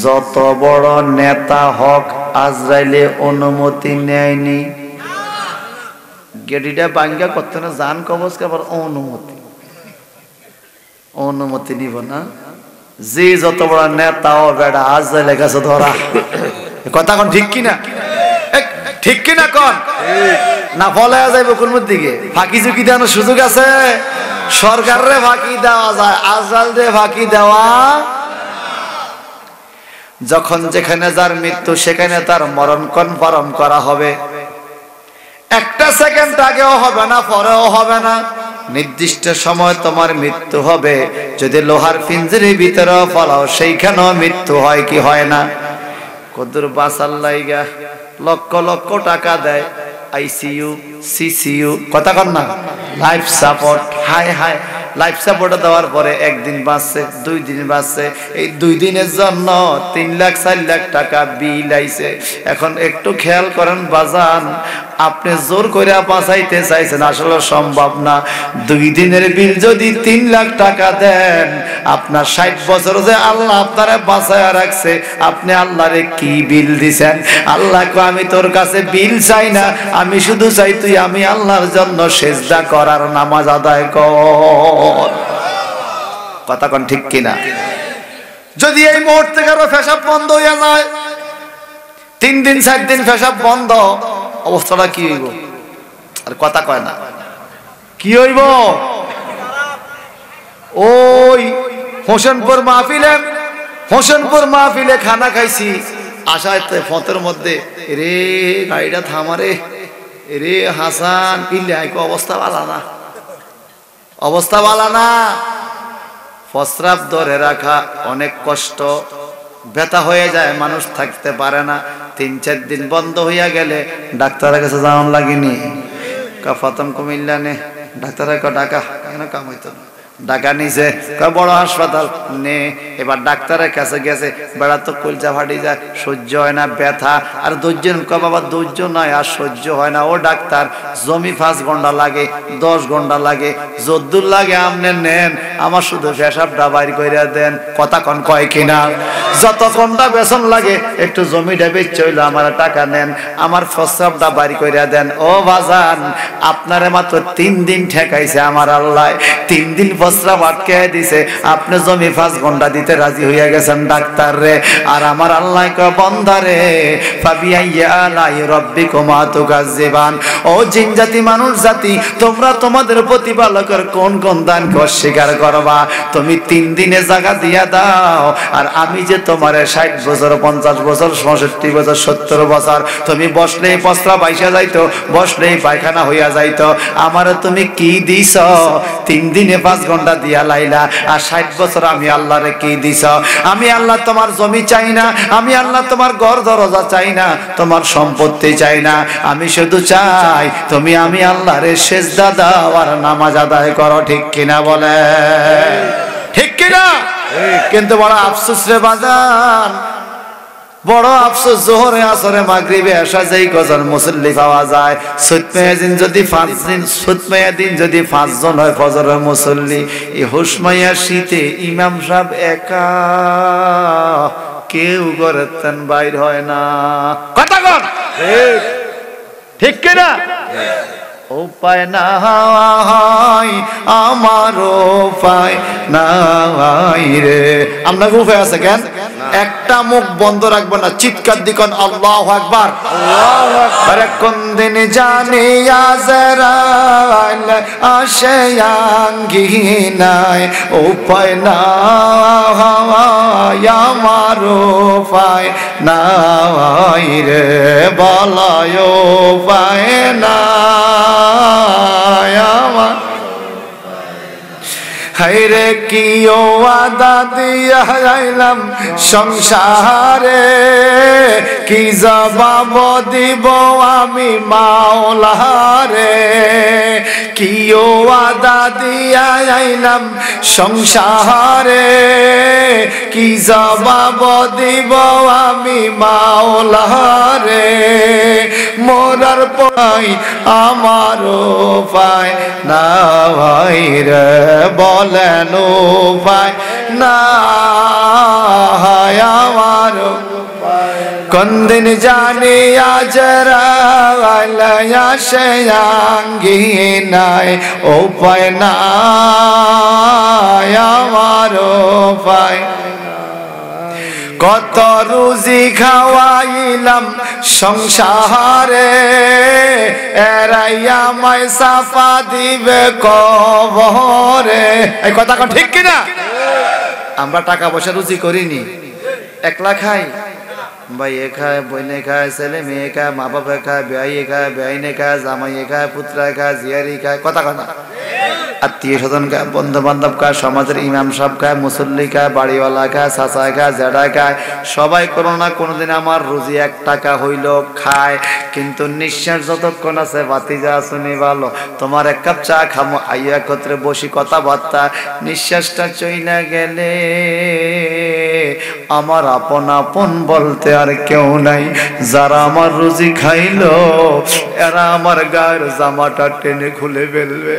যত বড় নেতা হক আজরাইলে অনুমতি নেয়নি? গেডিটা বাঙ্গা করতে না, জান কবজ আবার অনুমতি নিব না। যে যত বড় নেতাও বেড়া আজরাইলের কাছে ধরা। কথা কোন ঠিক কিনা? ঠিক কিনা কোন? না ফলায়া যাইব কোন দিকে? ফাঁকি ঝুঁকি দেওয়ার সুযোগ আছে? সরকারে ফাঁকি দেওয়া যায়, আজরাইলে ফাঁকি দেওয়া। যখন যেখানে যার মৃত্যু সেখানে তার মরণ কনফার্ম করা হবে। একটা সেকেন্ড আগেও হবে না, পরেও হবে না। নির্দিষ্ট সময় তোমার মৃত্যু হবে। যদি লোহার পিঞ্জিরের ভিতরে ফলাও সেইখানেও মৃত্যু হয় কি হয় না? কদুর বাঁচার লাইগা লক্ষ লক্ষ টাকা দেয় আইসিইউ, সিসিইউ, কথা কন না, লাইফ সাপোর্ট। হায় হায়, লাইফ সাপোর্ট দেওয়ার পরে একদিন বাঁচছে, 2 দিন বাঁচছে, এই 2 দিনের জন্য 3 লাখ 4 লাখ টাকা বিল আইছে। এখন একটু খেয়াল করেন বাজান, আপনি জোর করে বাঁচাইতে চাইছেন, আসলে সম্ভব না। 2 দিনের বিল যদি 3 লাখ টাকা দেন, আপনার 60 বছর যে আল্লাহ আপনারে বাঁচায়া রাখছে, আপনি আল্লাহরে কি বিল দিছেন? আল্লাহকে আমি তোর কাছে বিল চাই না, আমি শুধু চাই তুই আমি আল্লাহর জন্য সেজদা করার নামাজ আদায় কর। কথা কোন ঠিক কিনা? যদি এই মুহূর্তে কারো পেশাব বন্ধ হয়ে যায়, 3 দিন 4 দিন পেশাব বন্ধ, অবস্থাটা কি হইব? আর কথা কয় না, কি হইব? ওই হোসেনপুর মাহফিলে খানা খাইছি, আসায় ফতের মধ্যে রে গাড়িটা থামারে, রে হাসান পিল্লে অবস্থা ভালো না, অবস্থা ভালো না। প্রস্রাব ধরে রাখা অনেক কষ্ট, ব্যথা হয়ে যায়, মানুষ থাকতে পারে না। 3-4 দিন বন্ধ হইয়া গেলে ডাক্তারের কাছে যাওয়ান লাগেনি, প্রথম কুমিল্লা নে ডাক্তারের ডাকা কেন কাম হইতো না, ঢাকা নিছে বড় হাসপাতাল নে। এবার ডাক্তারের কাছে গেছে, বেড়া তো কলজা ফাটি যায়, সহ্য হয় না, ব্যথা আর ধৈর্য। বাবা ধৈর্য নয় আর সহ্য হয় না। ও ডাক্তার, জমি 5 ঘন্টা লাগে, 10 ঘন্টা লাগে, যদ্দুর লাগে আপনি নেন, আমার শুধু পেশাবটা বাইর করে দেন। কথা কন কয় কিনা? যত ঘন্টা বেতন লাগে একটু জমিটা বেচে হইলো আমার টাকা নেন, আমার প্রস্রাবটা বাইর করে দেন। ও বাজান, আপনারে মাত্র 3 দিন ঠেকাইছে আমার আল্লাহ, 3 দিন প্রস্রাব আটকে দিছে, আপনি জমি 5 ঘন্টা দিতে রাজি হইয়া গেছেন ডাক্তার রে। আর আমার আল্লাহ কয় বান্দা রে, ফাবিআইয়া আলাই রাব্বিকুমা তুকাজ্জিবান। ও জিন জাতি মানুষ জাতি, তোমরা তোমাদের প্রতিপালকের কোন কোন দানকে অস্বীকার করবা? তুমি 3 দিনে জায়গা দিয়া দাও, আর আমি যে তোমার 60 বছর 50 বছর 65 বছর 70 বছর, তুমি বসলেই প্রস্রাব আইসা যাইতো, বসলেই পায়খানা হইয়া যাইতো, আমারে তুমি কি দিছ? 3 দিনে 5 ঘন্টা দিয়া লাইলা, আর 60 বছর আমি আল্লাহরে কি দিছ? আমি আল্লাহ তোমার জমি চাই না, আমি আল্লাহ তোমার ঘর দরজা চাই না, তোমার সম্পত্তি চাই না, আমি শুধু চাই তুমি আমি আল্লাহরে সেজদা দাও আর নামাজ আদায় করো। ঠিক কিনা বলে? ঠিক কিনা? কিন্তু বড় আফসোস রে বাজান, বড় আফসোস, জোহরে আসরে মাগরিবে এশা যেই কজন মুসল্লি পাওয়া যায়, সুতমায়া দিন যদি 5 জন হয় ফজরের মুসল্লি, এই হুসমাইয়া শীতে ইমাম সাহেব একা, কেউ ঘরের বাইর হয় না। কথা কর ঠিক কিনা? উপায় নাই আমার, উপায় নাই রে। আপনাকে উপায় আছে কেন? একটা মুখ বন্ধ রাখবো না, চিৎকার দিকন আল্লাহু আকবার, আল্লাহু আকবার। কোন দিন জানি আজরাইল আসে আঙ্গিনায়, উপায় নাই আমার, উপায় নাই রে, বলায় উপায় নাই আমার। হায়রে কি ওয়াদা দিয়া যাইলাম সংসারে, কি জবাব দিব আমি মাওলারে, কি ওয়াদা দিয়া যাইলাম সংসারে, কি জবাব দিব আমি মাওলারে, মোরার পাই আমার উপায় নাই রে, বলেন উপায় নাই আমার। কোন দিন জানি আজরাইল আসে আঙ্গিনায়, উপায় নাই আমার, উপায় কত রুজি খাওয়াইলাম সংসারে, এরাই আমায় সাফা দিবে কবরে। এই কথা কোন ঠিক কিনা? আমরা টাকা পয়সা রুজি করিনি, একলা খাই, ভাইয়ে খায়, বইনে খায়, ছেলে মেয়ে খায়, মা বাবা খায়, বেয়াইয়ে খায়, বেআইনে খায়, জামাইয়ে খায়, পুত্রায় খায়, জিয়ারি খায়, কথা কথা, আত্মীয় স্বজন খায়, বন্ধু বান্ধব খায়, সমাজের ইমাম সাহেব খায়, মুসল্লি খায়, বাড়িওয়ালা খায়, চাচা খায়, জেঠা খায়, সবাই কোনো না কোনোদিন আমার রুজি 1 টাকা হইল খায়। কিন্তু নিঃশ্বাস যতক্ষণ আছে, ভাতিজা শুনি ভালো, তোমার 1 কাপ চা খামো, আইয়া একত্রে বসি কথাবার্তা, নিঃশ্বাসটা চইলা গেলে আমার আপন আপন বলতে আর কেউ নাই। যারা আমার রুজি খাইলো এরা আমার গায়ের জামাটা টেনে খুলে ফেলবে,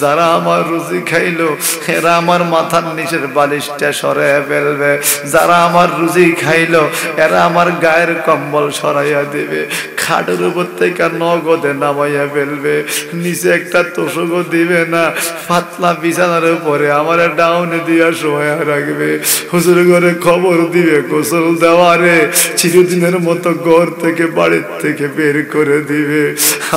যারা আমার রুজি খাইলো এরা আমার মাথার নিচের বালিশটা সরাইয়া ফেলবে, যারা আমার রুজি খাইলো এরা আমার গায়ের কম্বল সরাইয়া দেবে, খাটের উপর থেকে নগদে নামাইয়া ফেলবে, নিচে একটা তোষকও দিবে না, পাতলা বিছানার উপরে আমার ডাউনে দিয়া শোয়া রাখবে, হুজুর ঘরে খবর দিবে গোসল দেওয়ারে, চিরদিনের মতো ঘর থেকে বাড়ির থেকে বের করে দিবে।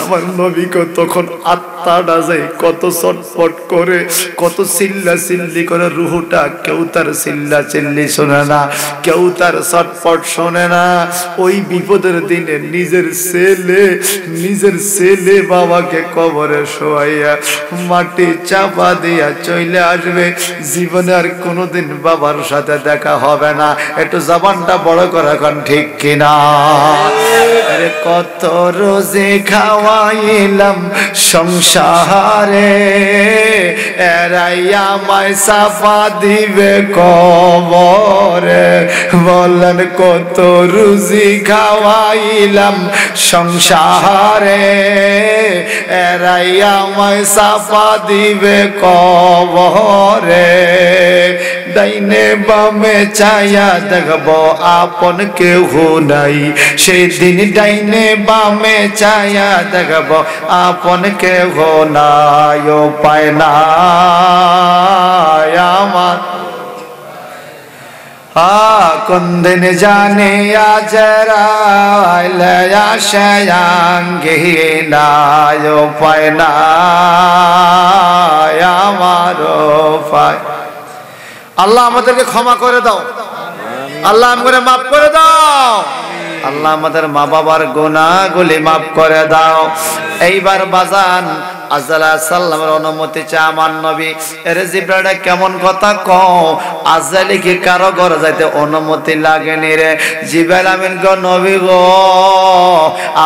আমার নবীকে তখন আত্মাটা যায় কত ছটফট করে, কত চিল্লা চিল্লি করে রুহুটা, কেউ তার চিল্লা চিল্লি শোনে না, কেউ তার ছটফট শোনে না। ওই বিপদের দিনে নিজের ছেলে বাবাকে কবরে শোয়াইয়া মাটি চাপা দিয়া চলে আসবে, জীবনে আর কোনোদিন বাবার সাথে দেখা হবে না। একটু জবানটা বড় করে এখন ঠিক কিনা? আরে কত রোজে খাওয়াইলাম সংসারে, এরাই আমায় সাফা দিবে কবরে। বলেন কত রুজি খাওয়াইলাম সংসারে, এরাই আমায় সাফা দিবে কবরে। ডাইনে বামে চায়া দেখবো আপন কেউ নাই, সেদিন ডাইনে বামে চায়া দেখবো আপন কেউ নাই, ও পায় না আমার কোন দিন জানে আজরাইলে আসে আঙ্গিনা, ও পায় না আমার পায়। আল্লাহ আমাদেরকে ক্ষমা করে দাও, আল্লাহ আমাদের মাফ করে দাও, আল্লাহ আমাদের মা বাবার গুনাহগুলি মাফ করে দাও। এইবার বাজান আজরাইল সাল্লামের অনুমতি চা আমার নবী। এর জিব্রাইল কেমন কথা কও, আজরাইল কি কারো ঘরে যাইতে অনুমতি লাগেনি রে? জিব্রাইল আমিন গো নবী গো,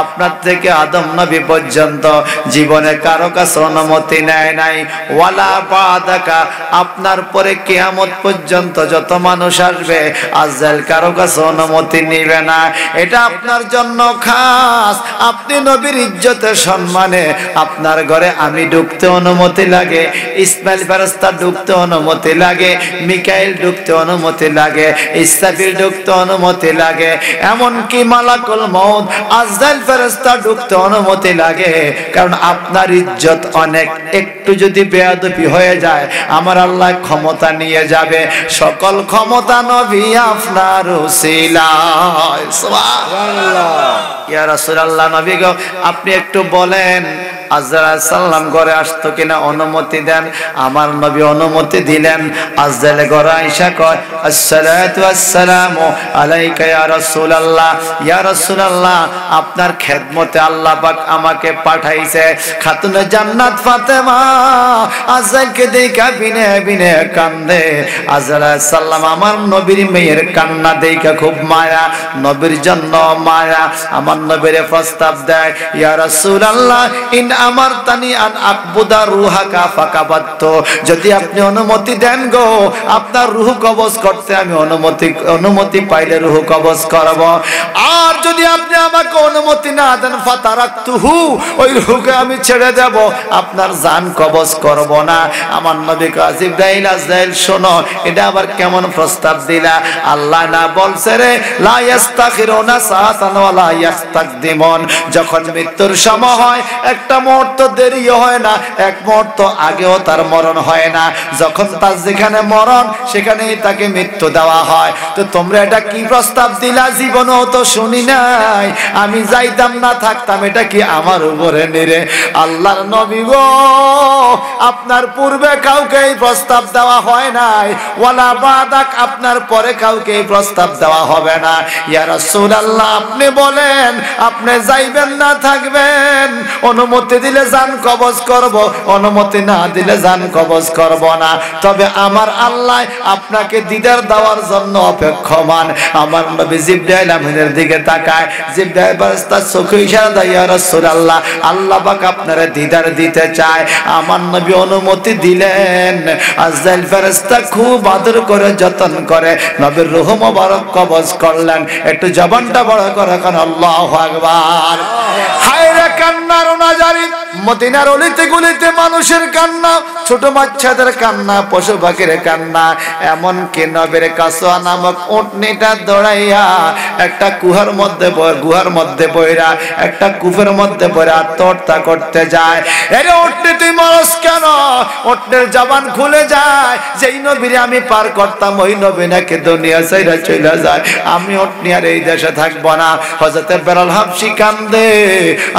আপনার থেকে আদম নবী পর্যন্ত জীবনে কারো কাছে অনুমতি নেয় নাই, ওয়ালা বাদাকা, আপনার পরে কিয়ামত পর্যন্ত যত মানুষ আসবে আজরাইল কারো কাছে অনুমতি নিবে না। এটা আপনার জন্য খাস, আপনি নবীর ইজ্জতের সম্মানে আপনার ঘরে আমি ঢুকতে অনুমতি লাগে, ইসমাইল ফেরেশতা ঢুকতে অনুমতি লাগে, মিকাইল ঢুকতে অনুমতি লাগে, ইসরাফিল ঢুকতে অনুমতি লাগে, এমনকি মালাকুল মউত আজরাইল ফেরেশতা ঢুকতে অনুমতি লাগে। কারণ আপনার ইজ্জত অনেক, একটু যদি বেয়াদবি হয়ে যায় আমার আল্লাহ ক্ষমতা নিয়ে যাবে। সকল ক্ষমতা নবী আপনার উসিলায়। সুবহানাল্লাহ। ইয়া রাসূলুল্লাহ, নবী গো আপনি একটু বলেন আজরাইল সাল্লাম ঘরে আসতো কিনা, অনুমতি দেন। আমার নবী অনুমতি দিলেন। আজরাইল ঘরে আইসা কয় আসসালাতু আসসালামু আলাইকা ইয়া রাসূলুল্লাহ, ইয়া রাসূলুল্লাহ আপনার খেদমতে আল্লাহ পাক আমাকে পাঠাইছে। খাতুনে জান্নাত ফাতেমা আজরাইলকে দেখা বিনে বিনে কান্দে। আজরাইল সাল্লাম আমার নবীর মেয়ের কান্না দেখা খুব মায়া, নবীর জন্য মায়া। আমার নবীরে প্রস্তাব দেয়, ইয়া রাসূলুল্লাহ ইন আমার তানি আন আকবুদা রুহাকা ফাকাবাত, যদি আপনি অনুমতি দেন গো আপনার রূহ কবজ করতে আমি অনুমতি পাইলে রূহ কবজ করব। আর যদি আপনি আমাকে অনুমতি না দেন ফাতারাকতুহু, ওই রূহকে আমি ছেড়ে দেব, আপনার জান কবজ করব না। আমার নবী কয় জিবরাইল আজরাইল শোনো, এটা আবার কেমন প্রস্তাব দিলা? আল্লাহ না বলছে রে লা ইস্তাখিরুনা সাআতান ওয়া লা ইস্তাকদিমুন, যখন মৃত্যুর সময় হয় একটা মুহূর্ত দেরিও হয় না, এক মুহূর্ত আগেও তার মরণ হয় না। যখন তার যেখানে মরণ সেখানেই তাকে মৃত্যু দেওয়া হয়। তো তোমরা এটা কি প্রস্তাব দিলা? জীবনেও তো শুনি নাই। আমি যাইতাম না থাকতাম, এটা কি আমার উপরে নিরে? আল্লাহর নবী গো, আপনার পূর্বে কাউকে এই প্রস্তাব দেওয়া হয় নাই, ওয়ালা বাদাক, আপনার পরে কাউকে এই প্রস্তাব দেওয়া হবে না। ইয়া রাসূলুল্লাহ, আপনি বলেন আপনি যাইবেন না থাকবেন? অনুমতি দিলে জান কবজ করব, অনুমতি না দিলে জান কবজ করব না। তবে আমার আল্লাহ আপনাকে দিদার দেওয়ার জন্য অপেক্ষমান। আমার নবী জিবরাইল আমিনের দিকে তাকায়, জিবরাইল ফেরেশতা চোখে ইশারা দেয়, ইয়া রাসূলুল্লাহ, আল্লাহ পাক আপনারে দিদার দিতে চায়। আমার নবী অনুমতি দিলেন। আজরাইল ফেরেশতা খুব আদর করে যত্ন করে নবীর রূহ মোবারক কবজ করলেন। একটু জবানটা বড় করে কান আল্লাহু আকবার। হায়রে কান্নার নাজারি, মদিনার অলিতে গলিতে মানুষের কান্না, ছোট বাচ্চাদের কান্না, পশু পাখির কান্না। এমন কি নবীর কাসওয়া নামক উটনিটা দৌড়াইয়া একটা গুহার মধ্যে পয়রা, একটা কূপের মধ্যে পয়রা আত্মহত্যা করতে যায়। এরে উটনি তুই মরস কেন? উটনির জবান খুলে যায়, যেই নবীরে আমি পার করতাম ওই নবী নাকি দুনিয়া ছেড়ে চলে যায়। আমি উটনি আর এই দেশে থাকবো না। হযরত বেলাল হাবশী কান্দে,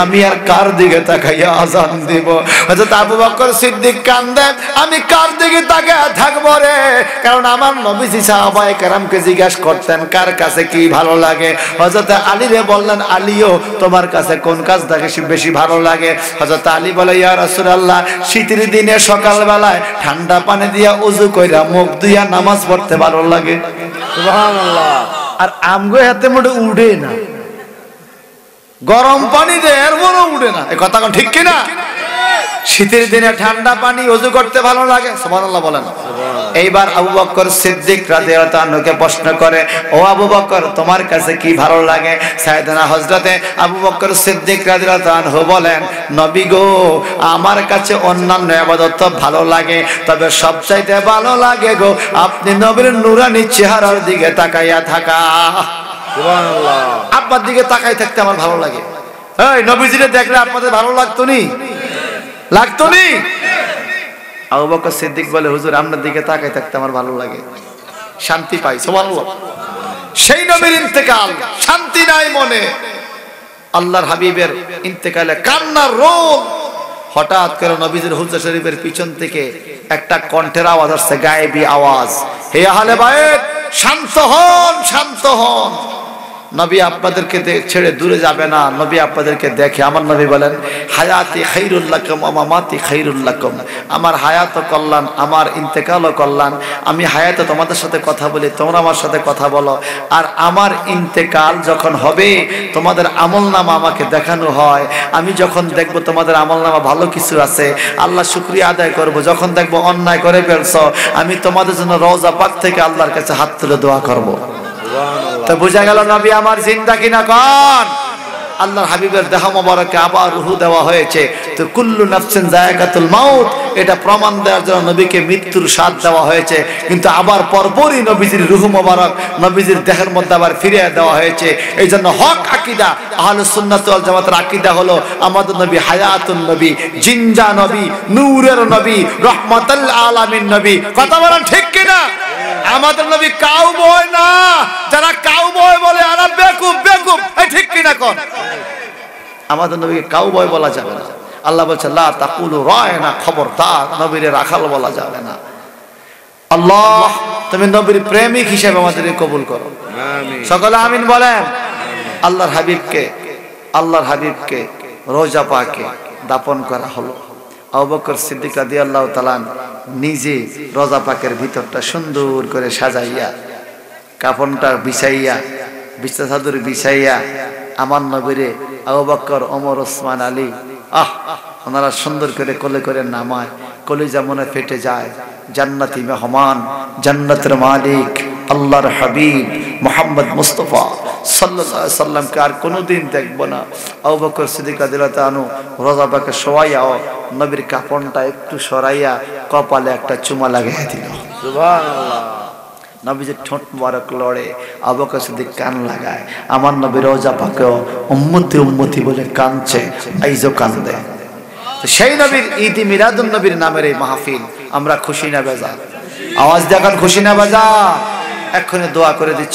আমি আর কার দিকে তাকাইয়া আযান দিব? হযরত আবু বকর সিদ্দিক কান্দে, আমি কার দিকে তাকাইয়া থাকবো রে? কারণ আমার নবীজি সাহাবায়ে কেরামকে জিজ্ঞাসা করতেন কার কাছে কি ভালো লাগে। হযরত আলী রে বললেন, আলীও তোমার কাছে কোন কাজটা বেশি ভালো লাগে? হযরত আলী বলে, ইয়া রাসূলুল্লাহ, শীতের দিনে সকাল বেলায় ঠান্ডা পানি দিয়া ওযু কইরা মুখ ধুইয়া নামাজ পড়তে ভালো লাগে। সুবহানাল্লাহ। আর আমগো হাতে মোটে উড়ে না, গরম পানি দিয়ে এর বড় উড়ে না। এই কথা কোন ঠিক কিনা? শীতের দিনে ঠান্ডা পানি ওযু করতে ভালো লাগে। সুবহানাল্লাহ বলেন। এইবার আবু বকর সিদ্দিক রাদিয়াল্লাহু আনহুকে প্রশ্ন করে, ও আবু বকর, তোমার কাছে কি ভালো লাগে? সাইয়েদনা হযরতে আবু বকর সিদ্দিক রাদিয়াল্লাহু আনহু বলেন, নবী গো, আমার কাছে অন্যান্য ইবাদত ভালো লাগে, তবে সবচাইতে ভালো লাগে গো আপনি নবীর নূরানী চেহারার দিকে তাকাইয়া থাকা। সুবহানাল্লাহ। আপনার দিকে তাকাই থাকতে আমার ভালো লাগে। এই নবীজিরে দেখলে আপনাদের ভালো লাগতো নি? লাগতো নি? আবু বকর সিদ্দিক বলে, হুজুর, আপনার দিকে তাকাই থাকতে আমার ভালো লাগে, শান্তি পাই। সুবহানাল্লাহ। সেই নবীর ইন্তেকাল, শান্তি নাই মনে। আল্লাহর হাবিবের ইন্তেকালে কান্নার রোল। হঠাৎ করে নবীজির হুজরা শরীফের পিছন থেকে একটা কণ্ঠের আওয়াজ আসছে, গায়েবী আওয়াজ, হে আহলে বাইত, শান্ত হন, শান্ত হন। নবী আপনাদেরকে ছেড়ে দূরে যাবে না, নবী আপনাদেরকে দেখে। আমার নবী বলেন, হায়াতি খাইরুল লাকুম ওয়া মামাতি খাইরুল লাকুম, আমার হায়াত কল্যাণ, আমার ইন্তেকালও কল্যাণ। আমি হায়াতে তোমাদের সাথে কথা বলি, তোমরা আমার সাথে কথা বলো। আর আমার ইন্তেকাল যখন হবে, তোমাদের আমলনামা আমাকে দেখানো হয়। আমি যখন দেখব তোমাদের আমলনামা ভালো কিছু আছে, আল্লাহ শুকরিয়া আদায় করব। যখন দেখব অন্যায় করে ফেলছো, আমি তোমাদের জন্য রওজা পাক থেকে আল্লাহর কাছে হাত তুলে দোয়া করব। তো বোঝা গেল নবী আমার জিন্দা কিনা কোন? আল্লাহর হাবিবের দেহ মোবারকে আবার রূহ দেওয়া হয়েছে। তো কুল্লু নাফসিন যায়কাতুল মাউত, এটা প্রমাণ দেওয়ার জন্য নবীকে মৃত্যুর স্বাদ দেওয়া হয়েছে। কিন্তু আবার পরপরই নবীজির রূহ মোবারক নবীজির দেহের মধ্যে আবার ফিরিয়ে দেওয়া হয়েছে। এই জন্য হক আকীদা, আহলুস সুন্নাত ওয়াল জামাতের আকীদা হলো আমাদের নবী হায়াতুন নবী, জিন্দা নবী, নূরের নবী, রহমাতুল আলামিন নবী। কথা বলেন ঠিক কিনা? আমাদের নবী কাউবয় না। যারা কাউবয় বলে আরা বেকুব, বেকুব। এই ঠিক কিনা কোন? আমাদের নবীকে কাউবয় বলা যাবে না। আল্লাহ বলছে, লা তাকুলু রায়না, খবরদার নবীরে রাখাল বলা যাবে না। আল্লাহ, তুমি নবীর প্রেমিক হিসেবে আমাদেরকে কবুল করো। আমিন। সকলে আমিন বলেন। আল্লাহর হাবিবকে রোজা পাকে দাপন করা হলো। আবু বকর সিদ্দিক রাদিয়াল্লাহু তাআলা নিজে রোজা পাকের ভিতরটা সুন্দর করে সাজাইয়া, কাফনটা বিছাইয়া, বিছনা চাদর বিছাইয়া আমার নবীরে আবু বকর, ওমর, ওসমান, আলী, ওনারা সুন্দর করে কোলে করে নামায়। কলিজা মনে ফেটে যায়। জান্নাতি মেহমান, জান্নাতের মালিক আল্লাহর হাবিব মুহাম্মদ মুস্তাফা সাল্লাল্লাহু আলাইহি সাল্লামকে আর কোনোদিন দেখবো না। আবু বকর সিদ্দিক রাদিয়াল্লাহু তাআলা আনহু রোজা পাকে শোয়াইয়া নবীর কাফনটা একটু সরাইয়া কপালে একটা চুমা লাগাইয়া দিল। সুবহানাল্লাহ। নবীজির ঠোঁট মোবারক লড়ে, আবু বকর সিদ্দিক কান লাগায়। আমার নবী রোজা পাকেও উম্মতি উম্মতি বলে কাঁদছে, আইজো কান্দে। তো সেই নবীর ঈদ মিলাদুন নবীর নামের এই মাহফিল, আমরা খুশি না বেজার? আওয়াজ দেখান খুশি না বেজার? এক্ষুনি দোয়া করে দিচ্ছি।